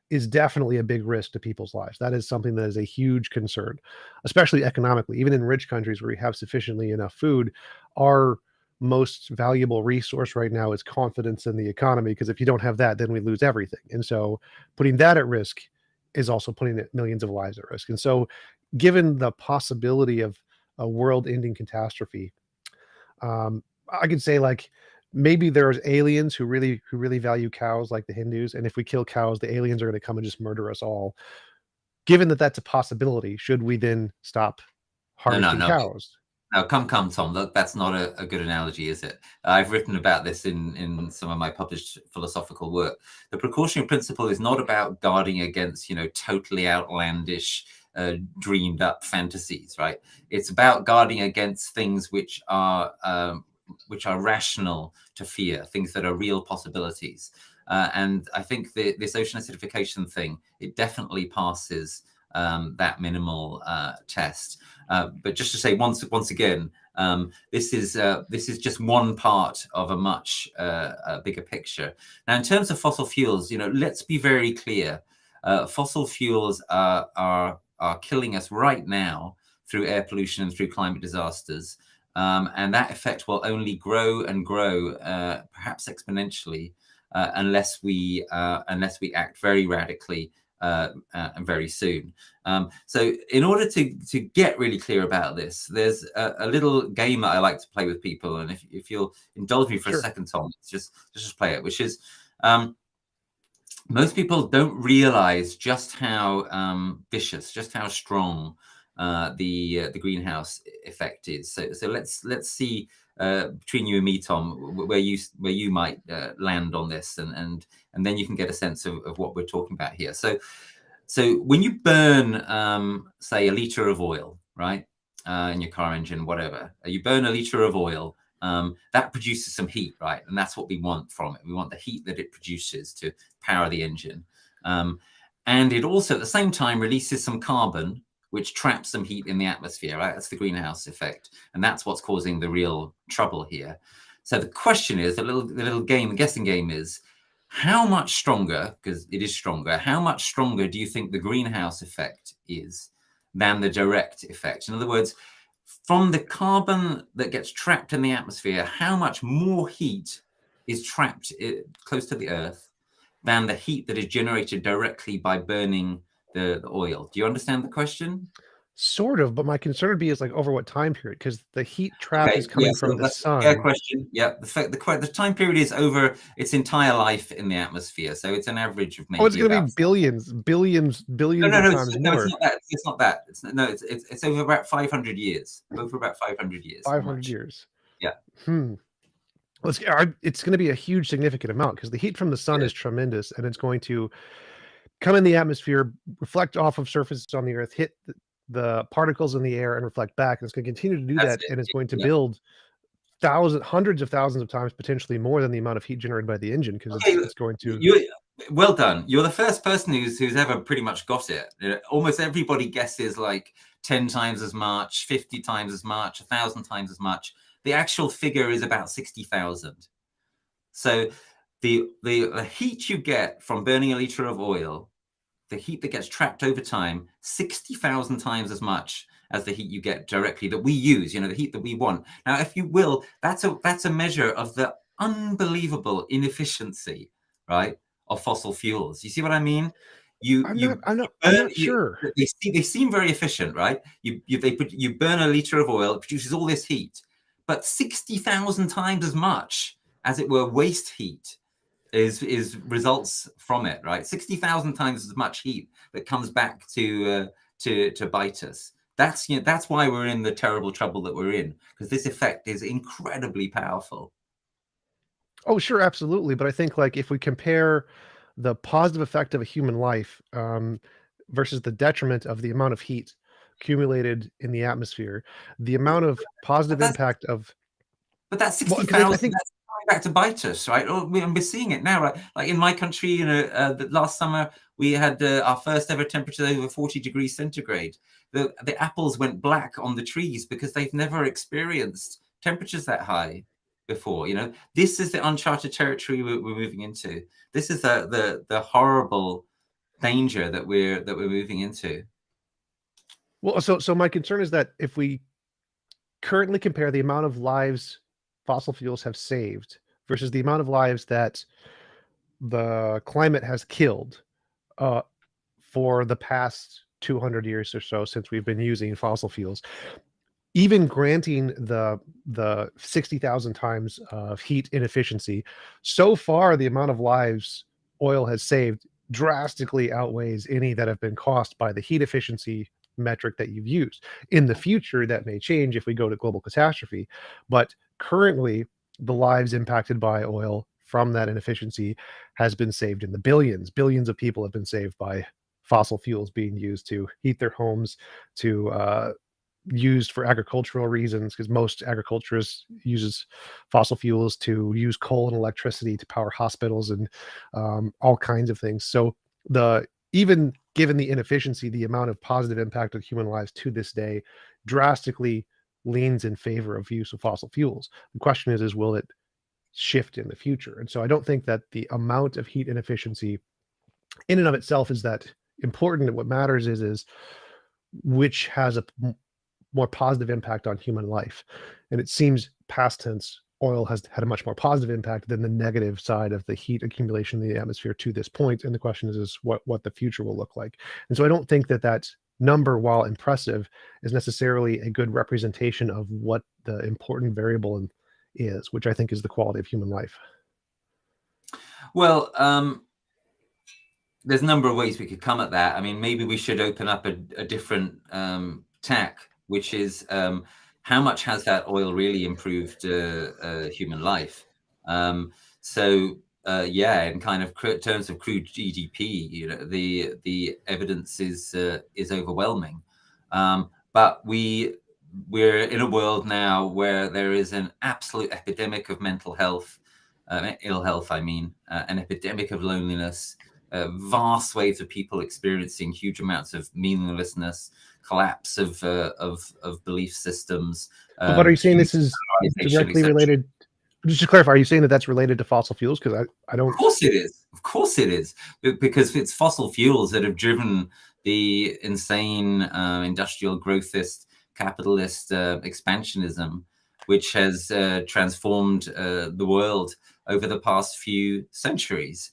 is definitely a big risk to people's lives. That is something that is a huge concern, especially economically. Even in rich countries where we have sufficiently enough food, our most valuable resource right now is confidence in the economy, because if you don't have that, then we lose everything. And so putting that at risk is also putting millions of lives at risk. And so, given the possibility of a world-ending catastrophe, I could say like maybe there's aliens who really value cows like the Hindus, and if we kill cows, the aliens are going to come and just murder us all. Given that that's a possibility, should we then stop No, no, harvesting no. cows? No, come, Tom. That's not a good analogy, is it? I've written about this in some of my published philosophical work. The precautionary principle is not about guarding against, totally outlandish, dreamed up fantasies, right? It's about guarding against things which are rational to fear, things that are real possibilities. And I think this ocean acidification thing, it definitely passes that minimal test. But just to say once again, this is just one part of a much bigger picture. Now, in terms of fossil fuels, let's be very clear. Fossil fuels are killing us right now through air pollution and through climate disasters, and that effect will only grow and grow, perhaps exponentially, unless we act very radically and very soon. So in order to get really clear about this, there's a little game that I like to play with people. And if you'll indulge me for a Sure. second, Tom, just play it, which is most people don't realize just how vicious, just how strong the greenhouse effect is. So let's see between you and me, Tom, where you might land on this, and then you can get a sense of what we're talking about here. So when you burn, say, a liter of oil, right, in your car engine, whatever, you burn a liter of oil, that produces some heat, right? And that's what we want from it. We want the heat that it produces to power the engine. And it also, at the same time, releases some carbon, which traps some heat in the atmosphere, right? That's the greenhouse effect. And that's what's causing the real trouble here. So the question is, the little game, the guessing game is, how much stronger, because it is stronger, how much stronger do you think the greenhouse effect is than the direct effect? In other words, from the carbon that gets trapped in the atmosphere, how much more heat is trapped close to the Earth than the heat that is generated directly by burning the oil? Do you understand the question? Sort of, but my concern would be is like over what time period, because the heat trap is Okay, yeah, coming from so the that's a fair sun. question. Yeah, the time period is over its entire life in the atmosphere, so it's an average of Oh, it's maybe going to about be billions, billions, no, billions no, of no, times it's more. not that. It's not that. It's over about 500 years. Over about 500 years. How 500 much? years. Yeah. Well, it's going to be a huge, significant amount because the heat from the sun Good. is tremendous, and it's going to come in the atmosphere, reflect off of surfaces on the Earth, hit the particles in the air, and reflect back. And it's going to continue to do That's that, it. and it's going to Yeah. build hundreds of thousands of times, potentially more than the amount of heat generated by the engine, because Okay. it's going to. You well done. You're the first person who's ever pretty much got it. Almost everybody guesses like 10 times as much, 50 times as much, 1,000 times as much. The actual figure is about 60,000. So the heat you get from burning a liter of oil, the heat that gets trapped over time, 60,000 times as much as the heat you get directly that we use, the heat that we want. Now, if you will, that's a measure of the unbelievable inefficiency, right, of fossil fuels. You see what I mean? You I'm not. you I'm not. I'm burn not sure. they seem very efficient, right? You burn a liter of oil, it produces all this heat, but 60,000 times as much, as it were, waste heat is results from it, right? 60,000 times as much heat that comes back to bite us. That's why we're in the terrible trouble that we're in, because this effect is incredibly powerful. Oh, sure, absolutely. But I think like if we compare the positive effect of a human life versus the detriment of the amount of heat accumulated in the atmosphere, the amount of But positive that's impact of but that's well, because I 60,000. think That's coming back to bite us, right? And we're seeing it now, right? Like in my country, the last summer we had our first ever temperature over 40 degrees centigrade. The apples went black on the trees because they've never experienced temperatures that high before. This is the uncharted territory we're moving into. This is the horrible danger that we're moving into. well, so my concern is that if we currently compare the amount of lives fossil fuels have saved versus the amount of lives that the climate has killed, uh, for the past 200 years or so since we've been using fossil fuels. Even granting the 60,000 times of heat inefficiency, so far the amount of lives oil has saved drastically outweighs any that have been cost by the heat efficiency metric that you've used. In the future, that may change if we go to global catastrophe, but currently the lives impacted by oil from that inefficiency has been saved in the billions. Billions of people have been saved by fossil fuels being used to heat their homes, to used for agricultural reasons, because most agriculturists uses fossil fuels to use coal and electricity to power hospitals and all kinds of things. So the even given the inefficiency, the amount of positive impact on human lives to this day drastically leans in favor of use of fossil fuels. The question is will it shift in the future? And so I don't think that the amount of heat inefficiency in and of itself is that important. What matters is which has a more positive impact on human life. And it seems past tense, oil has had a much more positive impact than the negative side of the heat accumulation in the atmosphere to this point. And the question is what the future will look like. And so I don't think that that number, while impressive, is necessarily a good representation of what the important variable is, which I think is the quality of human life. Well, there's a number of ways we could come at that. I mean, maybe we should open up a different tack, which is how much has that oil really improved human life? Yeah, in kind of terms of crude GDP, the evidence is overwhelming. But we're in a world now where there is an absolute epidemic of mental health, ill health. I mean, an epidemic of loneliness. Vast waves of people experiencing huge amounts of meaninglessness, collapse of belief systems. But are you saying this is directly etc. related? Just to clarify, are you saying that that's related to fossil fuels? Because I don't. Of course it is. Of course it is. Because it's fossil fuels that have driven the insane industrial growthist, capitalist expansionism, which has transformed the world over the past few centuries.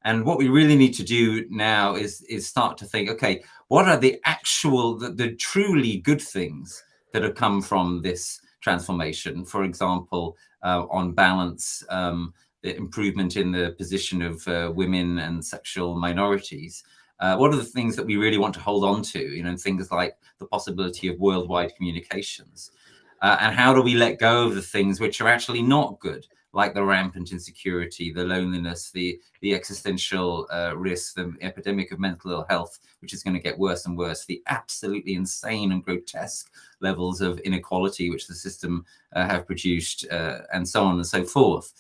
And what we really need to do now is start to think, okay, what are the actual, the truly good things that have come from this transformation? For example, on balance, the improvement in the position of women and sexual minorities. What are the things that we really want to hold on to? Things like the possibility of worldwide communications. And how do we let go of the things which are actually not good, like the rampant insecurity, the loneliness, the existential risk, the epidemic of mental ill health, which is going to get worse and worse, the absolutely insane and grotesque levels of inequality which the system have produced, and so on and so forth.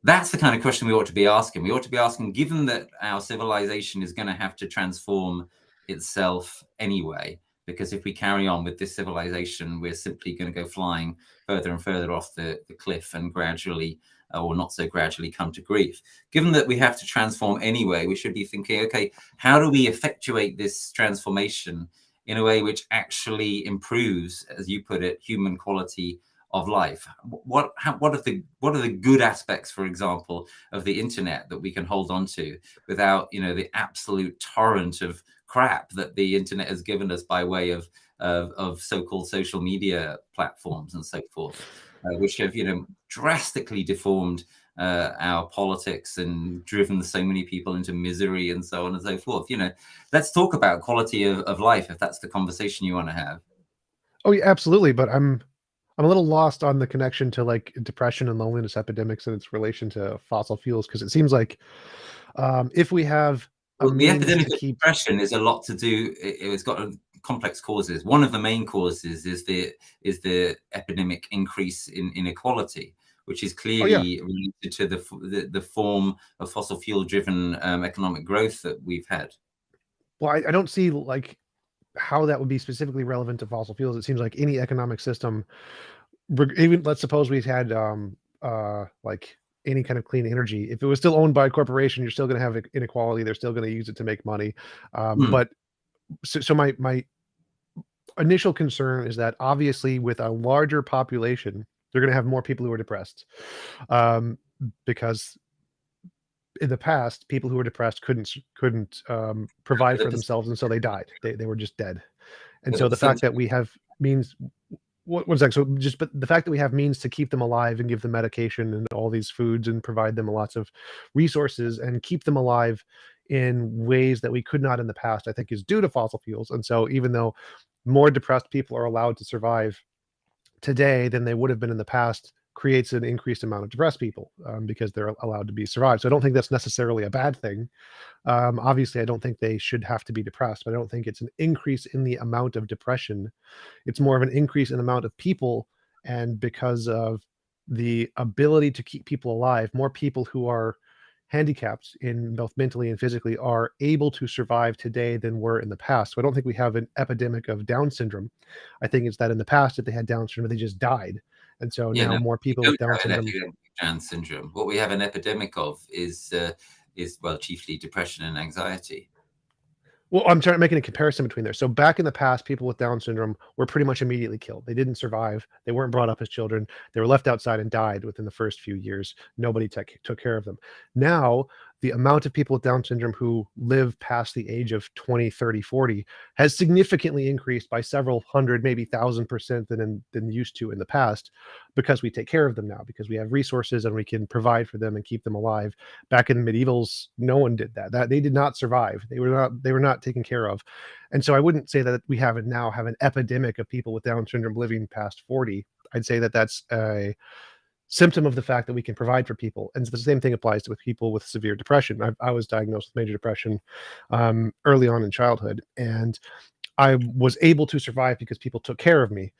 That's the kind of question we ought to be asking. We ought to be asking, given that our civilization is going to have to transform itself anyway, because if we carry on with this civilization, we're simply going to go flying further and further off the cliff and gradually, or not so gradually, come to grief. Given that we have to transform anyway, we should be thinking, okay, how do we effectuate this transformation in a way which actually improves, as you put it, human quality of life? What are the good aspects, for example, of the internet that we can hold on to without the absolute torrent of crap that the internet has given us by way of so-called social media platforms and so forth, which have drastically deformed our politics and driven so many people into misery and so on and so forth. Let's talk about quality of life, if that's the conversation you want to have. Oh yeah, absolutely. But I'm a little lost on the connection to like depression and loneliness epidemics and its relation to fossil fuels, because it seems like if we have a Well, the means epidemic to of keep. depression is a lot to do. It's got complex causes. One of the main causes is the epidemic increase in inequality, which is Oh yeah, clearly related to the form of fossil fuel driven economic growth that we've had. well, I don't see like how that would be specifically relevant to fossil fuels. It seems like any economic system, even let's suppose we had like any kind of clean energy, if it was still owned by a corporation, you're still going to have inequality. They're still going to use it to make money. Hmm. But so my initial concern is that obviously with a larger population, they're going to have more people who are depressed, um, because in the past, people who were depressed couldn't provide for The, themselves, and so they died. They were just dead. And the so the fact percentage, that we have means one sec. So just but the fact that we have means to keep them alive and give them medication and all these foods and provide them lots of resources and keep them alive in ways that we could not in the past, I think is due to fossil fuels. And so even though more depressed people are allowed to survive today than they would have been in the past, creates an increased amount of depressed people, because they're allowed to be survived. So I don't think that's necessarily a bad thing. Obviously, I don't think they should have to be depressed, but I don't think it's an increase in the amount of depression. It's more of an increase in the amount of people, and because of the ability to keep people alive, more people who are handicapped in both mentally and physically are able to survive today than were in the past. So I don't think we have an epidemic of Down syndrome. I think it's that in the past, if they had Down syndrome, they just died. And so you now know, more we people with don't Down have an syndrome. epidemic of Down syndrome. What we have an epidemic of is well, chiefly depression and anxiety. Well, I'm trying to make a comparison between there. So back in the past, people with Down syndrome were pretty much immediately killed. They didn't survive. They weren't brought up as children. They were left outside and died within the first few years. Nobody took care of them. Now, the amount of people with Down syndrome who live past the age of 20, 30, 40 has significantly increased by several hundred, maybe 1,000% than used to in the past, because we take care of them now, because we have resources and we can provide for them and keep them alive. Back in medievals, no one did that. They did not survive. They were not taken care of. And so I wouldn't say that we have an epidemic of people with Down syndrome living past 40. I'd say that that's a symptom of the fact that we can provide for people. And the same thing applies to with people with severe depression. I was diagnosed with major depression early on in childhood, and I was able to survive because people took care of me.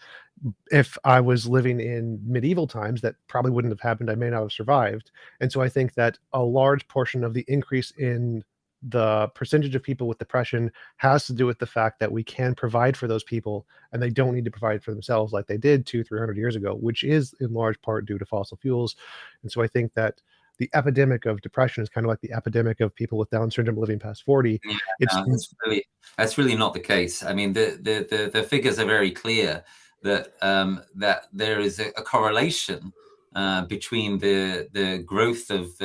If I was living in medieval times, that probably wouldn't have happened. I may not have survived. And so I think that a large portion of the increase in the percentage of people with depression has to do with the fact that we can provide for those people, and they don't need to provide for themselves like they did 200-300 years ago, which is in large part due to fossil fuels. And so I think that the epidemic of depression is kind of like the epidemic of people with Down syndrome living past 40. Yeah, It's no, that's really not the case. I mean, the figures are very clear that that there is a correlation between the growth of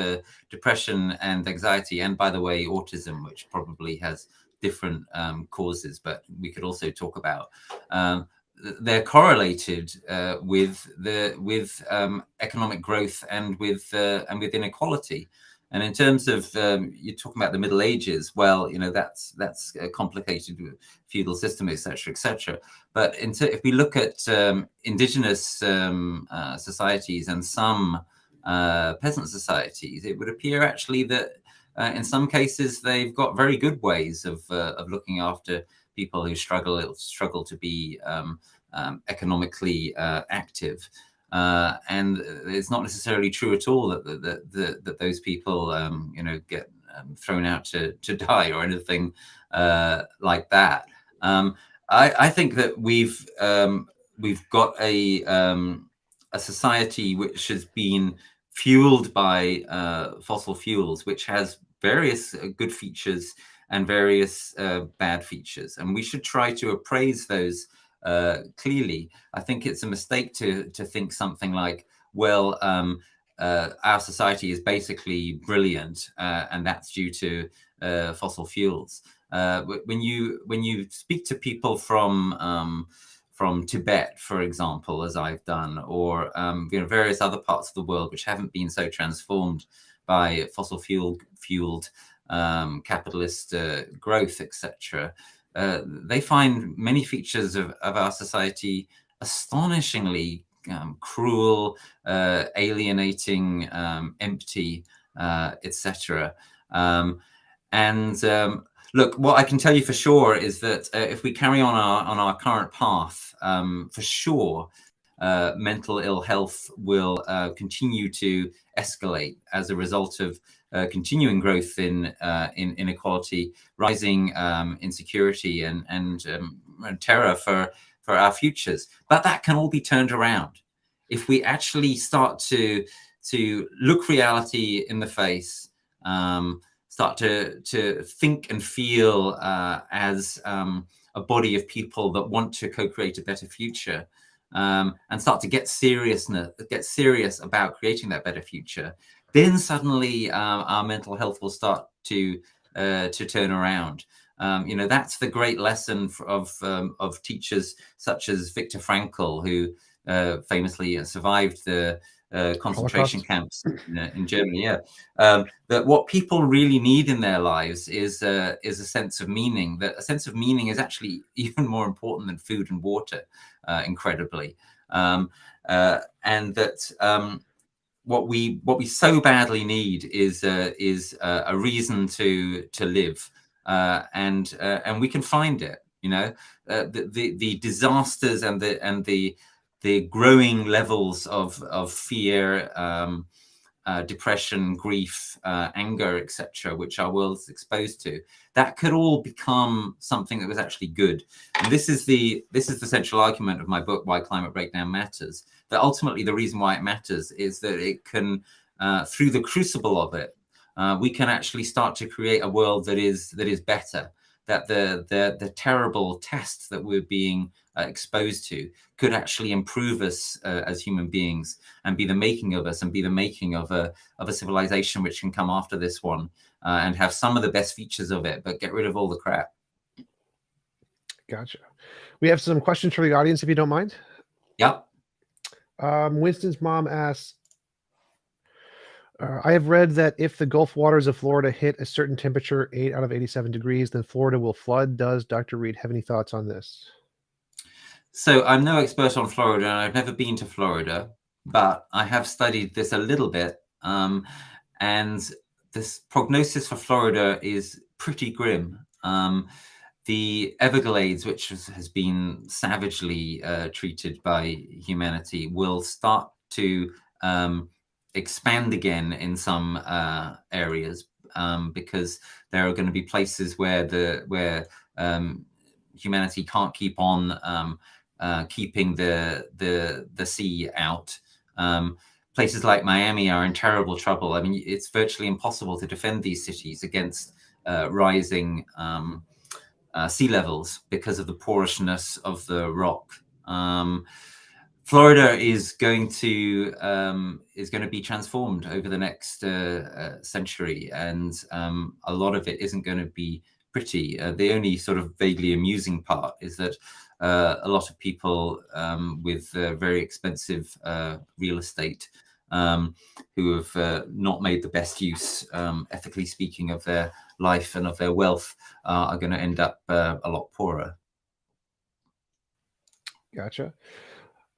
depression and anxiety, and by the way, autism, which probably has different causes, but we could also talk about. They're correlated with economic growth and with inequality. And in terms of you're talking about the Middle Ages, well, that's complicated with feudal system, etc., etc. But if we look at indigenous societies and some peasant societies, it would appear actually that in some cases they've got very good ways of looking after people who struggle to be economically active. And it's not necessarily true at all that those people, get thrown out to die or anything like that. I think that we've got a society which has been fueled by fossil fuels, which has various good features and various bad features, and we should try to appraise those clearly. I think it's a mistake to think something like, well, our society is basically brilliant, and that's due to fossil fuels. When you speak to people from Tibet, for example, as I've done, or various other parts of the world which haven't been so transformed by fossil fueled capitalist growth, etc., they find many features of our society astonishingly cruel, alienating, empty, etc. Look, what I can tell you for sure is that if we carry on our current path, for sure, mental ill health will continue to escalate as a result of continuing growth in inequality, rising insecurity, and terror for our futures. But that can all be turned around if we actually start to look reality in the face, start to think and feel as a body of people that want to co-create a better future. And start to get serious about creating that better future, then suddenly our mental health will start to turn around. That's the great lesson of teachers such as Viktor Frankl, who famously survived the concentration Holocaust. camps in Germany. Yeah, that what people really need in their lives is a sense of meaning. That a sense of meaning is actually even more important than food and water, incredibly, and that. What we so badly need is a reason to live, and we can find it. The disasters and the growing levels of fear, depression, grief, anger, etc., which our world is exposed to, that could all become something that was actually good. And this is the central argument of my book, Why Climate Breakdown Matters. That ultimately the reason why it matters is that it can, through the crucible of it, we can actually start to create a world that is better. That the terrible tests that we're being exposed to could actually improve us as human beings, and be the making of us, and be the making of a civilization which can come after this one, and have some of the best features of it, but get rid of all the crap. Gotcha. We have some questions from the audience, if you don't mind. Yep. Winston's mom asks, I have read that if the Gulf waters of Florida hit a certain temperature, 8 out of 87 degrees, then Florida will flood. Does Dr. Reed have any thoughts on this? So I'm no expert on Florida, and I've never been to Florida, but I have studied this a little bit. And this prognosis for Florida is pretty grim. The Everglades, which has been savagely treated by humanity, will start to expand again in some areas, because there are going to be places where humanity can't keep on keeping the sea out. Places like Miami are in terrible trouble. I mean, it's virtually impossible to defend these cities against rising sea levels because of the porousness of the rock. Florida is going to be transformed over the next century, and a lot of it isn't going to be pretty. The only sort of vaguely amusing part is that a lot of people with very expensive real estate, who have not made the best use, ethically speaking, of their life and of their wealth, are going to end up a lot poorer. Gotcha.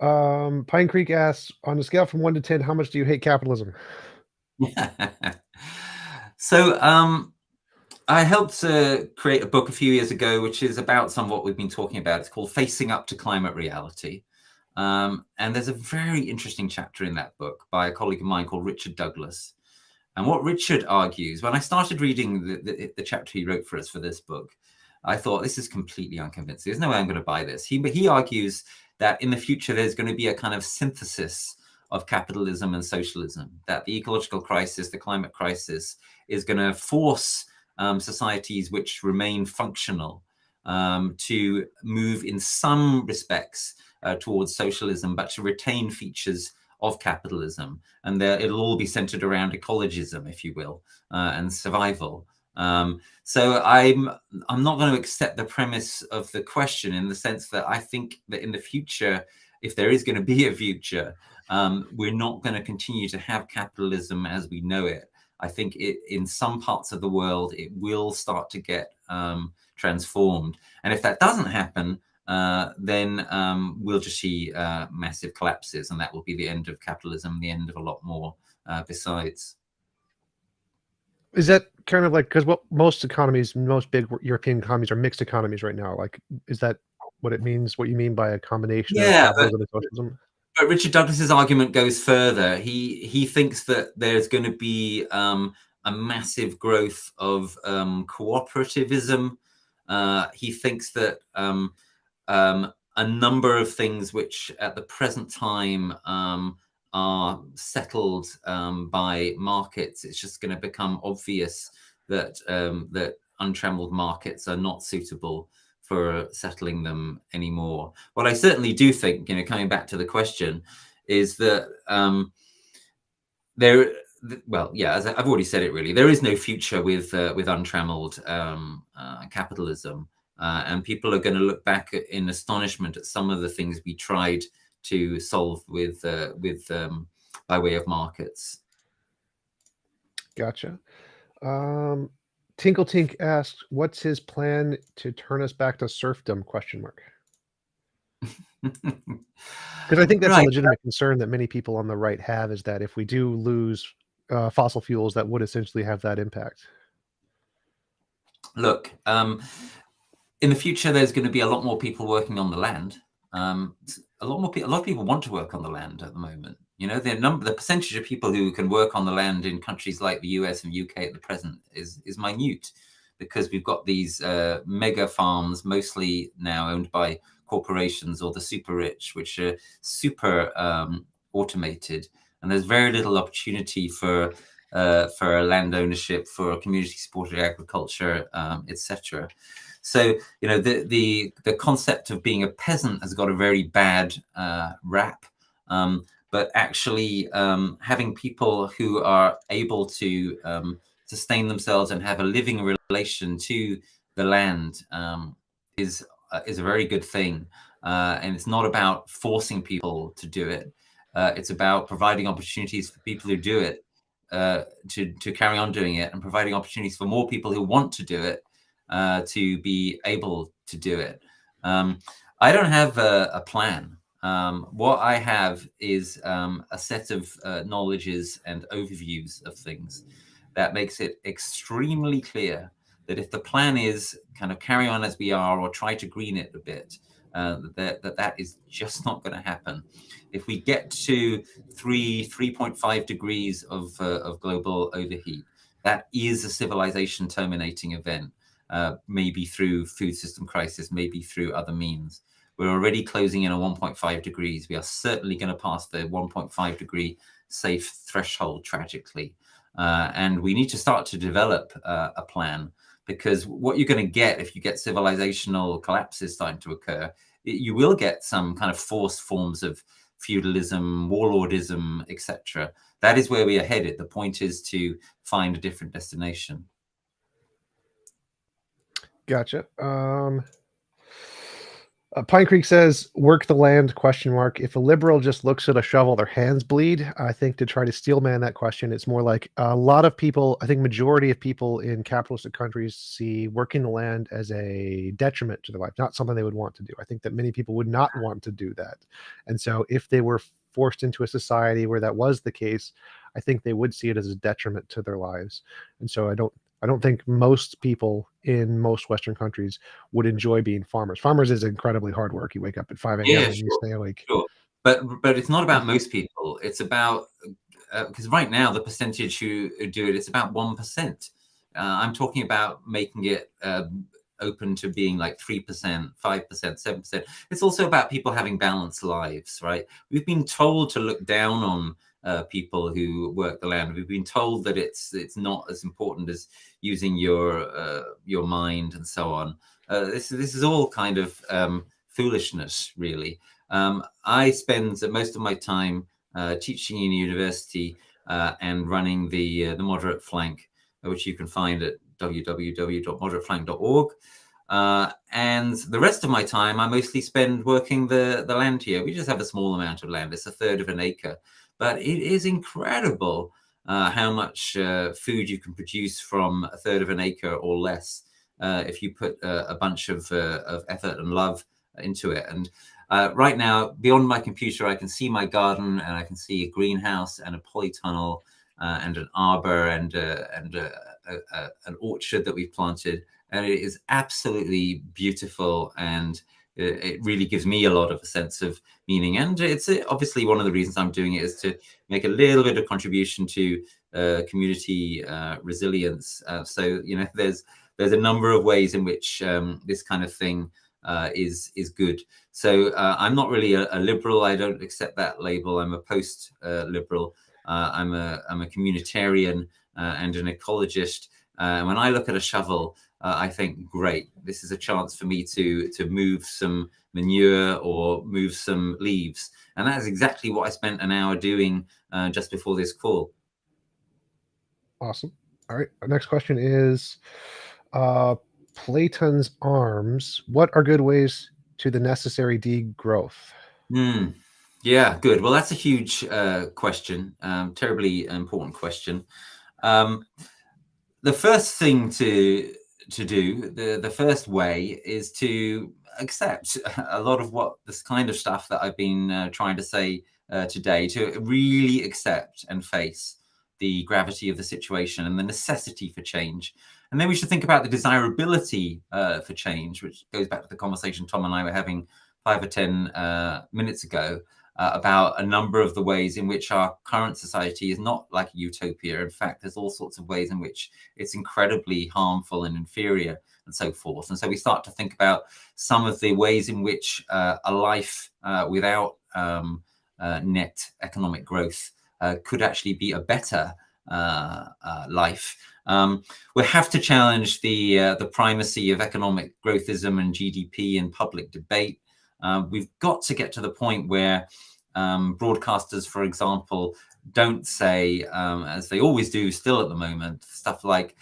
Pine Creek asks, on a scale from 1 to 10, how much do you hate capitalism? So I helped create a book a few years ago, which is about some of what we've been talking about. It's called Facing Up to Climate Reality. And there's a very interesting chapter in that book by a colleague of mine called Richard Douglas. And what Richard argues, when I started reading the chapter he wrote for us for this book, I thought, this is completely unconvincing. There's no way I'm going to buy this. He argues that in the future, there's going to be a kind of synthesis of capitalism and socialism, that the ecological crisis, the climate crisis, is going to force societies which remain functional to move in some respects towards socialism, but to retain features of capitalism. And it'll all be centered around ecologism, if you will, and survival. So I'm not going to accept the premise of the question, in the sense that I think that in the future, if there is going to be a future, we're not going to continue to have capitalism as we know it. I think in some parts of the world, it will start to get transformed. And if that doesn't happen, then we'll just see massive collapses, and that will be the end of capitalism, the end of a lot more besides. Is that kind of like, because what most economies, most big European economies are mixed economies right now? Like, is that what it means? What you mean by a combination of capitalism and socialism? But Richard Douglas's argument goes further. He thinks that there's going to be a massive growth of cooperativism. He thinks that a number of things which at the present time are settled by markets, it's just going to become obvious that that untrammeled markets are not suitable for settling them anymore. What I certainly do think, coming back to the question, is that well, yeah, as I've already said it, really, there is no future with untrammeled capitalism, and people are going to look back in astonishment at some of the things we tried to solve with by way of markets. Gotcha. Tinkle Tink asks, "What's his plan to turn us back to serfdom?" Question mark. Because I think that's a Right. legitimate concern that many people on the right have, is that if we do lose fossil fuels, that would essentially have that impact. Look, in the future, there's going to be a lot more people working on the land. A lot of people want to work on the land at the moment. You know, the percentage of people who can work on the land in countries like the US and UK at the present is minute, because we've got these mega farms, mostly now owned by corporations or the super rich, which are super automated, and there's very little opportunity for land ownership, for community supported agriculture, etc. So, you know, the concept of being a peasant has got a very bad rap. But actually, having people who are able to sustain themselves and have a living relation to the land is a very good thing. And it's not about forcing people to do it. It's about providing opportunities for people who do it to carry on doing it, and providing opportunities for more people who want to do it to be able to do it. I don't have a plan. What I have is a set of knowledges and overviews of things that makes it extremely clear that if the plan is kind of carry on as we are or try to green it a bit, that is just not going to happen. If we get to 3.5 degrees of global overheat, that is a civilization terminating event. Maybe through food system crisis, maybe through other means. We're already closing in on 1.5 degrees. We are certainly going to pass the 1.5 degree safe threshold, tragically. And we need to start to develop a plan, because what you're going to get if you get civilizational collapses starting to occur, you will get some kind of forced forms of feudalism, warlordism, etc. That is where we are headed. The point is to find a different destination. Gotcha. Pine Creek says, "Work the land?" Question mark. If a liberal just looks at a shovel, their hands bleed. I think to try to steelman that question, it's more like a lot of people. I think majority of people in capitalistic countries see working the land as a detriment to their life, not something they would want to do. I think that many people would not want to do that, and so if they were forced into a society where that was the case, I think they would see it as a detriment to their lives. And so I don't think most people in most Western countries would enjoy being farmers. Farmers is incredibly hard work. You wake up at 5 a.m. Yeah, and you sure, stay awake. sure. But it's not about most people. It's about because right now the percentage who do it, it's about 1%. I'm talking about making it open to being like 3%, 5%, 7%. It's also about people having balanced lives, right? We've been told to look down on people who work the land. We've been told that it's not as important as using your mind and so on. This is all kind of foolishness, really. I spend most of my time teaching in university and running the moderate flank, which you can find at www.moderateflank.org. And the rest of my time, I mostly spend working the land here. We just have a small amount of land. It's a third of an acre. But it is incredible how much food you can produce from a third of an acre or less if you put a bunch of effort and love into it. And right now, beyond my computer, I can see my garden, and I can see a greenhouse and a polytunnel and an arbor and an orchard that we've planted. And it is absolutely beautiful, and it really gives me a lot of a sense of meaning. And it's obviously one of the reasons I'm doing it is to make a little bit of contribution to community resilience. So, you know, there's a number of ways in which this kind of thing is good. So I'm not really a liberal. I don't accept that label. I'm a post-liberal. I'm a communitarian and an ecologist. When I look at a shovel, I think, great, this is a chance for me to move some manure or move some leaves. And that's exactly what I spent an hour doing just before this call. Awesome. All right. Our next question is uh, Platon's arms. What are good ways to the necessary degrowth? Yeah, good. Well, that's a huge question, terribly important question. Um, the first thing to do, the first way, is to accept a lot of what this kind of stuff that I've been trying to say today, to really accept and face the gravity of the situation and the necessity for change. And then we should think about the desirability for change, which goes back to the conversation Tom and I were having 5 or 10 minutes ago, about a number of the ways in which our current society is not like a utopia. In fact, there's all sorts of ways in which it's incredibly harmful and inferior and so forth. And so we start to think about some of the ways in which a life without net economic growth could actually be a better life. We have to challenge the primacy of economic growthism and GDP in public debate. We've got to get to the point where broadcasters, for example, don't say, as they always do still at the moment, stuff like,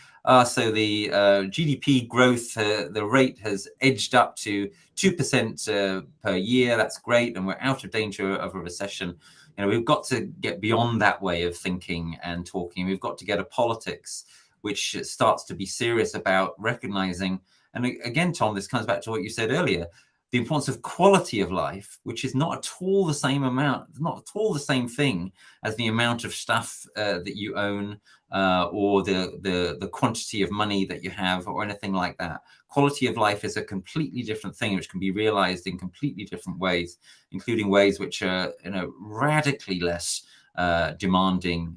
so the GDP growth, the rate has edged up to 2% per year. That's great. And we're out of danger of a recession. We've got to get beyond that way of thinking and talking. We've got to get a politics which starts to be serious about recognizing. And again, Tom, this comes back to what you said earlier, the importance of quality of life, which is not at all the same amount, not at all the same thing as the amount of stuff that you own or the quantity of money that you have or anything like that. Quality of life is a completely different thing, which can be realized in completely different ways, including ways which are radically less demanding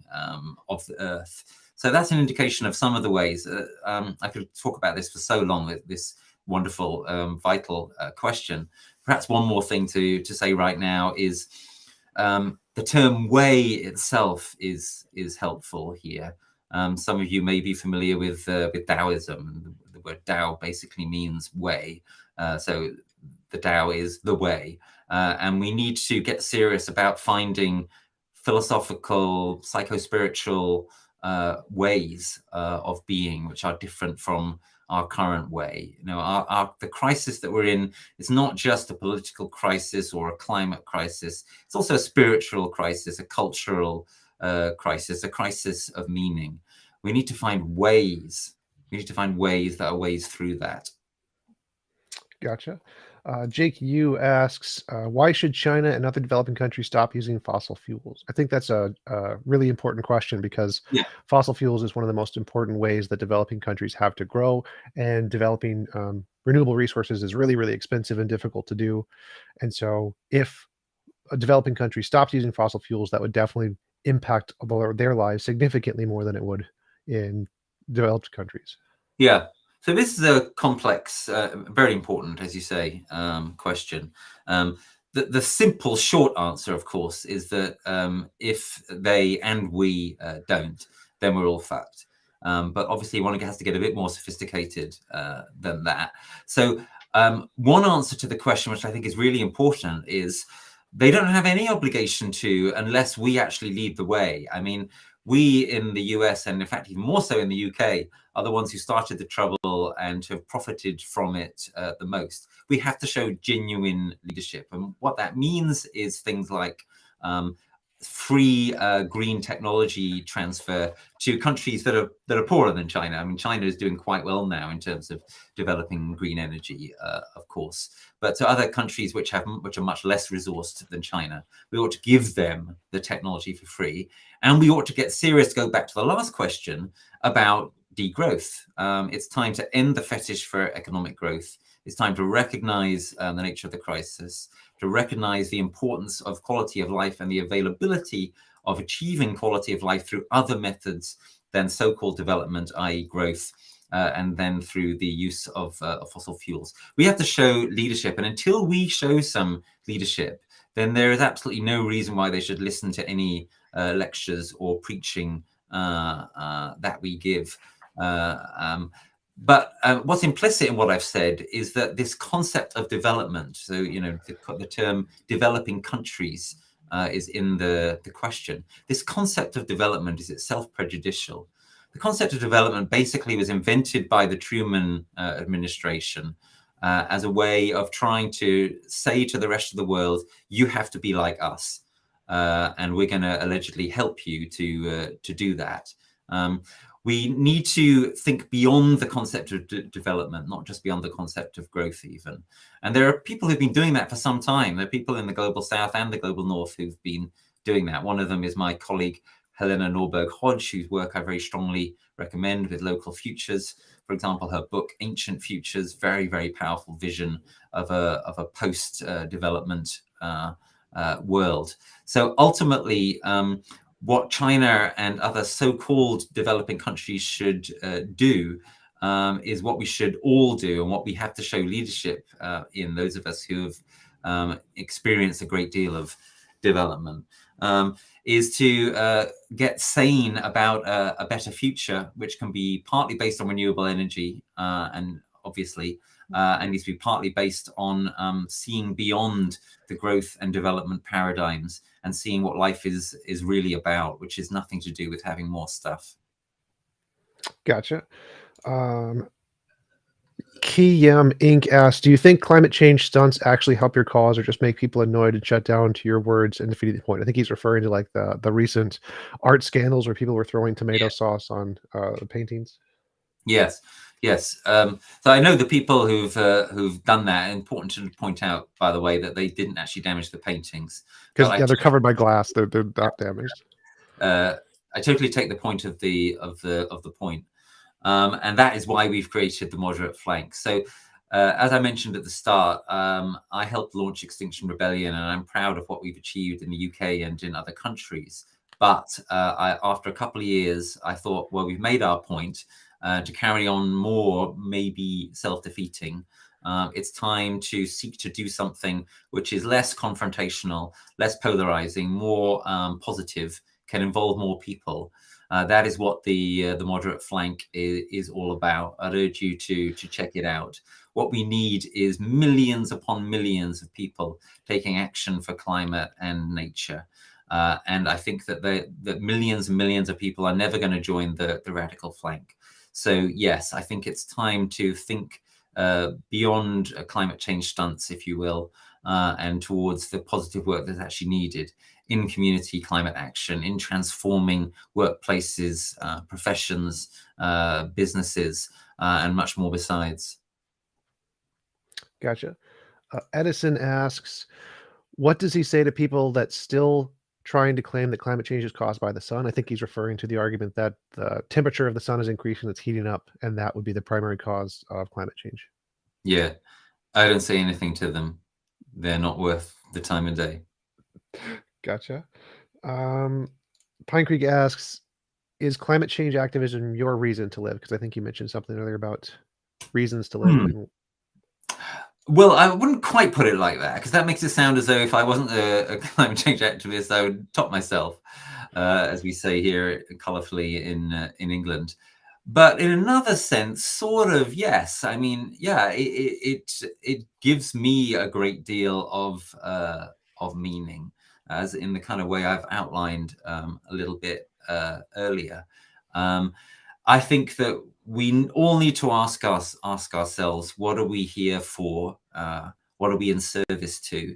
of the earth. So that's an indication of some of the ways. I could talk about this for so long, this wonderful, vital question. Perhaps one more thing to say right now is the term way itself is helpful here. Some of you may be familiar with Taoism. The word Tao basically means way. So the Tao is the way. And we need to get serious about finding philosophical, psycho-spiritual ways of being which are different from our current way. The crisis that we're in is not just a political crisis or a climate crisis. It's also a spiritual crisis, a cultural crisis, a crisis of meaning. We need to find ways. We need to find ways that are ways through that. Gotcha. Jake Yu asks, why should China and other developing countries stop using fossil fuels? I think that's a really important question because fossil fuels is one of the most important ways that developing countries have to grow, and developing renewable resources is really, really expensive and difficult to do. And so if a developing country stops using fossil fuels, that would definitely impact their lives significantly more than it would in developed countries. Yeah. So this is a complex, very important, as you say, question. The simple short answer, of course, is that if they and we don't, then we're all fucked. But obviously, one has to get a bit more sophisticated than that. So one answer to the question, which I think is really important, is they don't have any obligation to unless we actually lead the way. I mean, we in the US, and in fact, even more so in the UK, are the ones who started the trouble and have profited from it the most. We have to show genuine leadership. And what that means is things like free green technology transfer to countries that are poorer than China. I mean, China is doing quite well now in terms of developing green energy, of course. But to other countries which are much less resourced than China, we ought to give them the technology for free. And we ought to get serious, go back to the last question about degrowth. It's time to end the fetish for economic growth. It's time to recognize the nature of the crisis, to recognize the importance of quality of life and the availability of achieving quality of life through other methods than so-called development, i.e. growth, and then through the use of fossil fuels. We have to show leadership, and until we show some leadership, then there is absolutely no reason why they should listen to any lectures or preaching that we give. But what's implicit in what I've said is that this concept of development, so the term developing countries is in the question. This concept of development is itself prejudicial. the concept of development basically was invented by the Truman administration as a way of trying to say to the rest of the world, you have to be like us. And we're going to allegedly help you to do that. We need to think beyond the concept of development, not just beyond the concept of growth even. And there are people who've been doing that for some time. There are people in the global south and the global north who've been doing that. One of them is my colleague, Helena Norberg-Hodge, whose work I very strongly recommend with Local Futures. For example, her book, Ancient Futures, very, very powerful vision of a post-development world. So ultimately, what China and other so-called developing countries should do is what we should all do, and what we have to show leadership in, those of us who have experienced a great deal of development, is to get sane about a better future, which can be partly based on renewable energy and obviously, and needs to be partly based on seeing beyond the growth and development paradigms and seeing what life is really about, which is nothing to do with having more stuff. Gotcha. Keyam Inc. asks, do you think climate change stunts actually help your cause or just make people annoyed and shut down, to your words, and defeat the point? I think he's referring to like the recent art scandals where people were throwing tomato sauce on the paintings. Yes, yes. So I know the people who've done that. Important to point out, by the way, that they didn't actually damage the paintings. Because they're covered by glass. They're not damaged. I totally take the point of the point. And that is why we've created the moderate flank. So as I mentioned at the start, I helped launch Extinction Rebellion, and I'm proud of what we've achieved in the UK and in other countries. But after a couple of years, I thought, well, we've made our point. To carry on more may be self-defeating. It's time to seek to do something which is less confrontational, less polarizing, more positive, can involve more people. That is what the moderate flank is all about. I'd urge you to check it out. What we need is millions upon millions of people taking action for climate and nature. And I think that that millions and millions of people are never going to join the radical flank. So yes, I think it's time to think beyond climate change stunts, if you will, and towards the positive work that's actually needed in community climate action, in transforming workplaces, professions, businesses, and much more besides. Gotcha. Edison asks, what does he say to people that still trying to claim that climate change is caused by the sun? I think he's referring to the argument that the temperature of the sun is increasing, it's heating up, and that would be the primary cause of climate change. Yeah, I don't say anything to them. They're not worth the time of day. Gotcha. Pine Creek asks, is climate change activism your reason to live? Because I think you mentioned something earlier about reasons to live. Well, I wouldn't quite put it like that, because that makes it sound as though if I wasn't a climate change activist, I would top myself, as we say here colourfully in England. But in another sense, sort of, yes. I mean, yeah, it gives me a great deal of meaning, as in the kind of way I've outlined a little bit earlier. I think that we all need to ask ourselves, what are we here for? What are we in service to?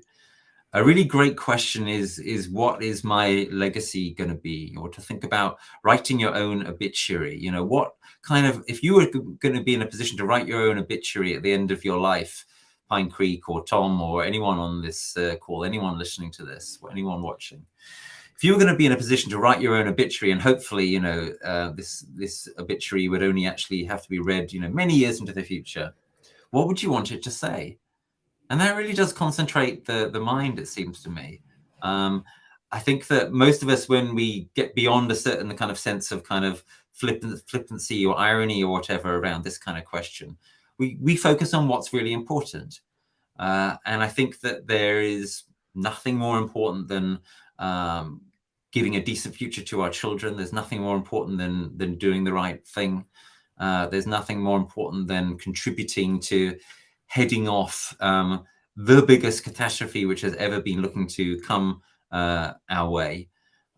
A really great question is what is my legacy going to be? Or to think about writing your own obituary. You know, what kind of, if you were going to be in a position to write your own obituary at the end of your life, Pine Creek or Tom or anyone on this call, anyone listening to this, or anyone watching, if you were going to be in a position to write your own obituary, and hopefully, you know, this obituary would only actually have to be read, you know, many years into the future, what would you want it to say? And that really does concentrate the mind, it seems to me. I think that most of us, when we get beyond a certain kind of sense of kind of flippancy or irony or whatever around this kind of question, we focus on what's really important. And I think that there is nothing more important than giving a decent future to our children. There's nothing more important than doing the right thing. There's nothing more important than contributing to heading off the biggest catastrophe which has ever been looking to come our way.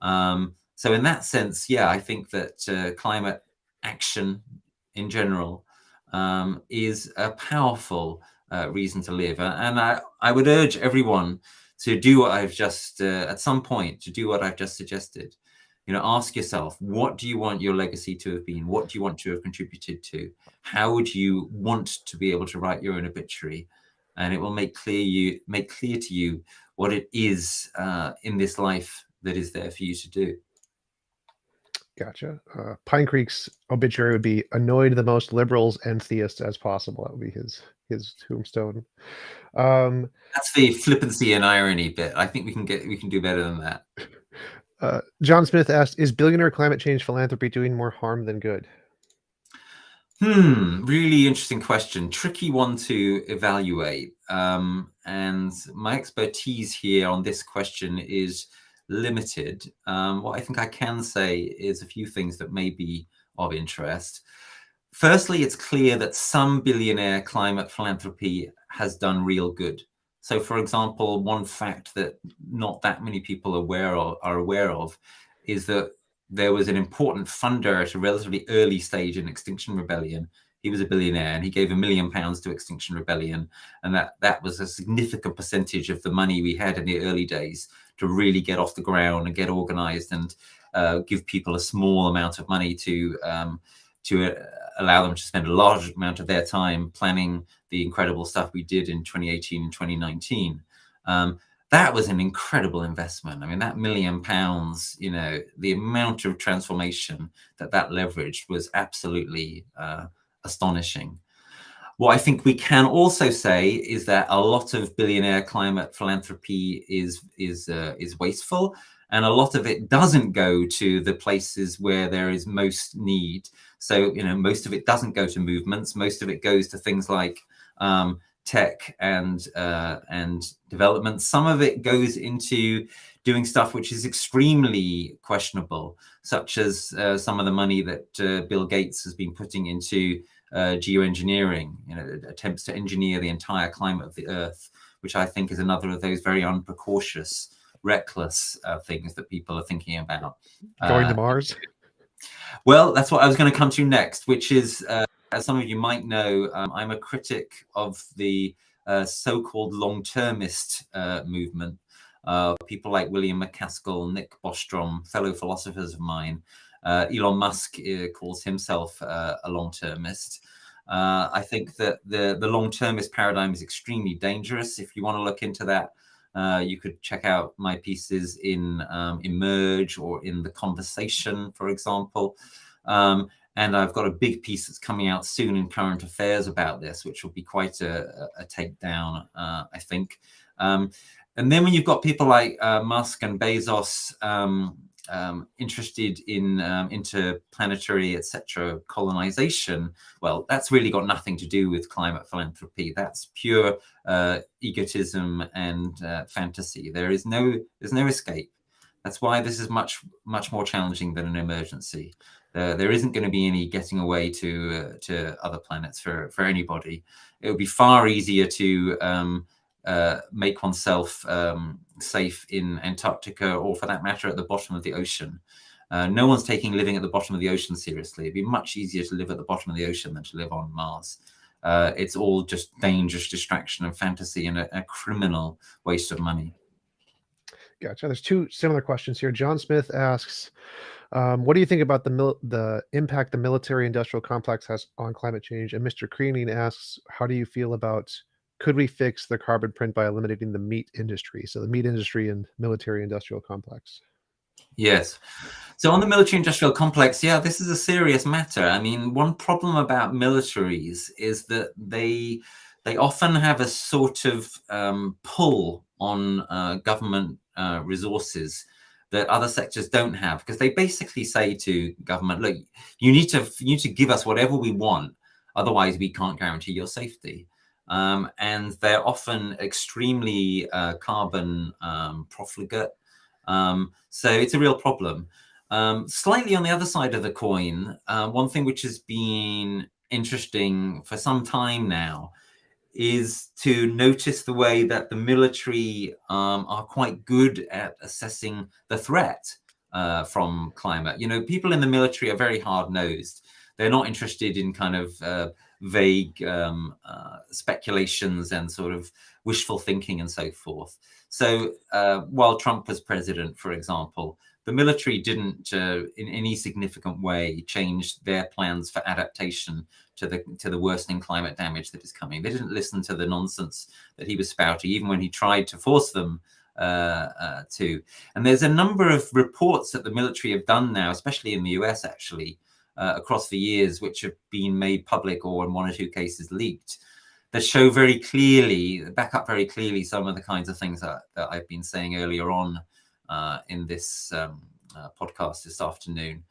So in that sense, yeah, I think that climate action in general is a powerful reason to live. And I would urge everyone to do what I've just, at some point, to do what I've just suggested. Ask yourself, what do you want your legacy to have been? What do you want to have contributed to? How would you want to be able to write your own obituary? And it will make clear to you what it is in this life that is there for you to do. Gotcha. Pine Creek's obituary would be annoyed the most liberals and theists as possible. That would be his tombstone. That's the flippancy and irony bit. I think we can do better than that. John Smith asked, "Is billionaire climate change philanthropy doing more harm than good?" Really interesting question. Tricky one to evaluate. And my expertise here on this question is limited. What I think I can say is a few things that may be of interest. Firstly, it's clear that some billionaire climate philanthropy has done real good. So, for example, one fact that not that many people are aware of is that there was an important funder at a relatively early stage in Extinction Rebellion. He was a billionaire and he gave £1 million to Extinction Rebellion. And that was a significant percentage of the money we had in the early days to really get off the ground and get organized and give people a small amount of money to allow them to spend a large amount of their time planning the incredible stuff we did in 2018 and 2019. That was an incredible investment. I mean, that £1 million, the amount of transformation that leveraged was absolutely astonishing. What I think we can also say is that a lot of billionaire climate philanthropy is wasteful, and a lot of it doesn't go to the places where there is most need. So, most of it doesn't go to movements. Most of it goes to things like tech and development. Some of it goes into doing stuff which is extremely questionable, such as some of the money that Bill Gates has been putting into geoengineering, attempts to engineer the entire climate of the Earth, which I think is another of those very unprecautious, reckless things that people are thinking about. Going to Mars? Well, that's what I was going to come to next, which is, as some of you might know, I'm a critic of the so-called long-termist movement. People like William McCaskill, Nick Bostrom, fellow philosophers of mine. Elon Musk calls himself a long-termist. I think that the long-termist paradigm is extremely dangerous. If you want to look into that, you could check out my pieces in Emerge or in The Conversation, for example. And I've got a big piece that's coming out soon in Current Affairs about this, which will be quite a takedown, I think. And then when you've got people like Musk and Bezos interested in interplanetary, etc., colonization, well, that's really got nothing to do with climate philanthropy. That's pure egotism and fantasy. There's no escape. That's why this is much more challenging than an emergency. There isn't going to be any getting away to other planets for anybody. It would be far easier to make oneself safe in Antarctica, or for that matter, at the bottom of the ocean. No one's taking living at the bottom of the ocean seriously. It'd be much easier to live at the bottom of the ocean than to live on Mars. It's all just dangerous distraction and fantasy and a criminal waste of money. Gotcha. There's two similar questions here. John Smith asks, what do you think about the impact the military-industrial complex has on climate change? And Mr. Kreening asks, how do you feel about, could we fix the carbon print by eliminating the meat industry? So the meat industry and military-industrial complex. Yes. So on the military-industrial complex, yeah, this is a serious matter. I mean, one problem about militaries is that they often have a sort of pull on government resources that other sectors don't have, because they basically say to government, look, you need to give us whatever we want, otherwise we can't guarantee your safety. And they're often extremely carbon profligate. So it's a real problem. Slightly on the other side of the coin, one thing which has been interesting for some time now is to notice the way that the military are quite good at assessing the threat from climate. People in the military are very hard-nosed. They're not interested in kind of vague speculations and sort of wishful thinking and so forth. So while Trump was president, for example, the military didn't in any significant way change their plans for adaptation to the worsening climate damage that is coming. They didn't listen to the nonsense that he was spouting, even when he tried to force them to. And there's a number of reports that the military have done now, especially in the US, actually, across the years, which have been made public or in one or two cases leaked, that show very clearly, back up very clearly some of the kinds of things that I've been saying earlier on in this podcast this afternoon.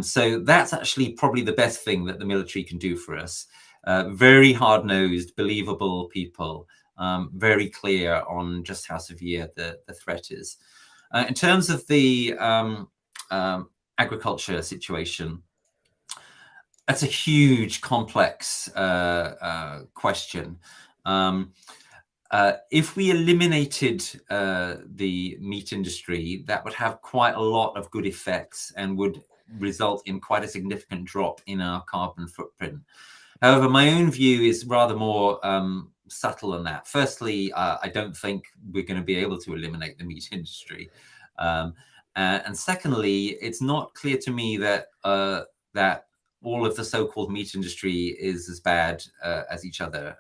So that's actually probably the best thing that the military can do for us. Very hard-nosed, believable people, very clear on just how severe the threat is. In terms of the agriculture situation, that's a huge, complex question. If we eliminated the meat industry, that would have quite a lot of good effects and would result in quite a significant drop in our carbon footprint. However, my own view is rather more subtle than that. Firstly, I don't think we're going to be able to eliminate the meat industry. And secondly, it's not clear to me that that all of the so-called meat industry is as bad as each other.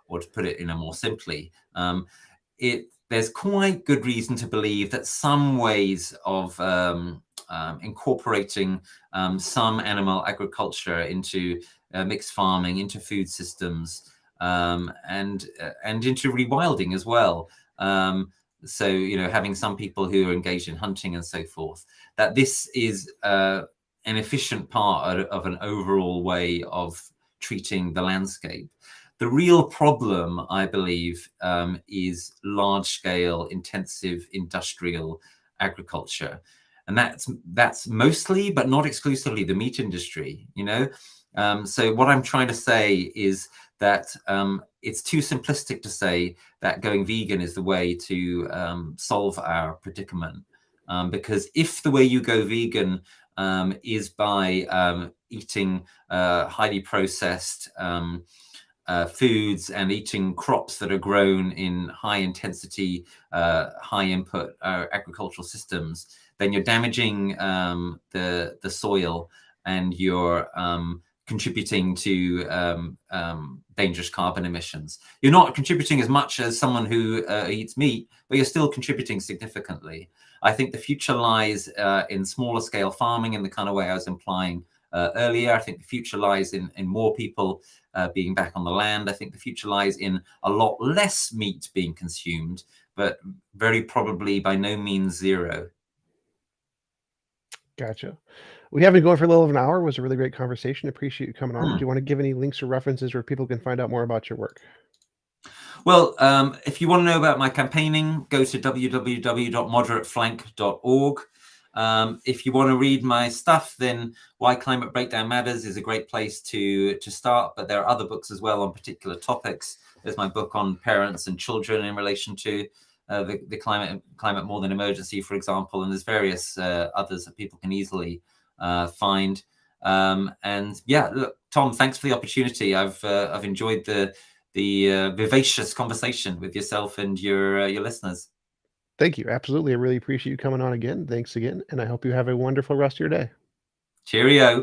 Or to put it in a more simply, there's quite good reason to believe that some ways of incorporating some animal agriculture into mixed farming, into food systems, and into rewilding as well. So, having some people who are engaged in hunting and so forth, that this is an efficient part of an overall way of treating the landscape. The real problem, I believe, is large-scale, intensive industrial agriculture, and that's mostly, but not exclusively, the meat industry. So what I'm trying to say is that it's too simplistic to say that going vegan is the way to solve our predicament, because if the way you go vegan is by eating highly processed foods and eating crops that are grown in high intensity, high input agricultural systems, then you're damaging the soil, and you're contributing to dangerous carbon emissions. You're not contributing as much as someone who eats meat, but you're still contributing significantly. I think the future lies in smaller scale farming in the kind of way I was implying earlier. I think the future lies in more people being back on the land. I think the future lies in a lot less meat being consumed, but very probably by no means zero. Gotcha. We have been going for a little over an hour. It was a really great conversation. Appreciate you coming on. Do you want to give any links or references where people can find out more about your work? Well, if you want to know about my campaigning, go to www.moderateflank.org. If you want to read my stuff, then Why Climate Breakdown Matters is a great place to start, but there are other books as well on particular topics. There's my book on parents and children in relation to the climate more than emergency, for example, and there's various others that people can easily find. And yeah, look, Tom, thanks for the opportunity. I've enjoyed the vivacious conversation with yourself and your listeners. Thank you. Absolutely. I really appreciate you coming on again. Thanks again. And I hope you have a wonderful rest of your day. Cheerio.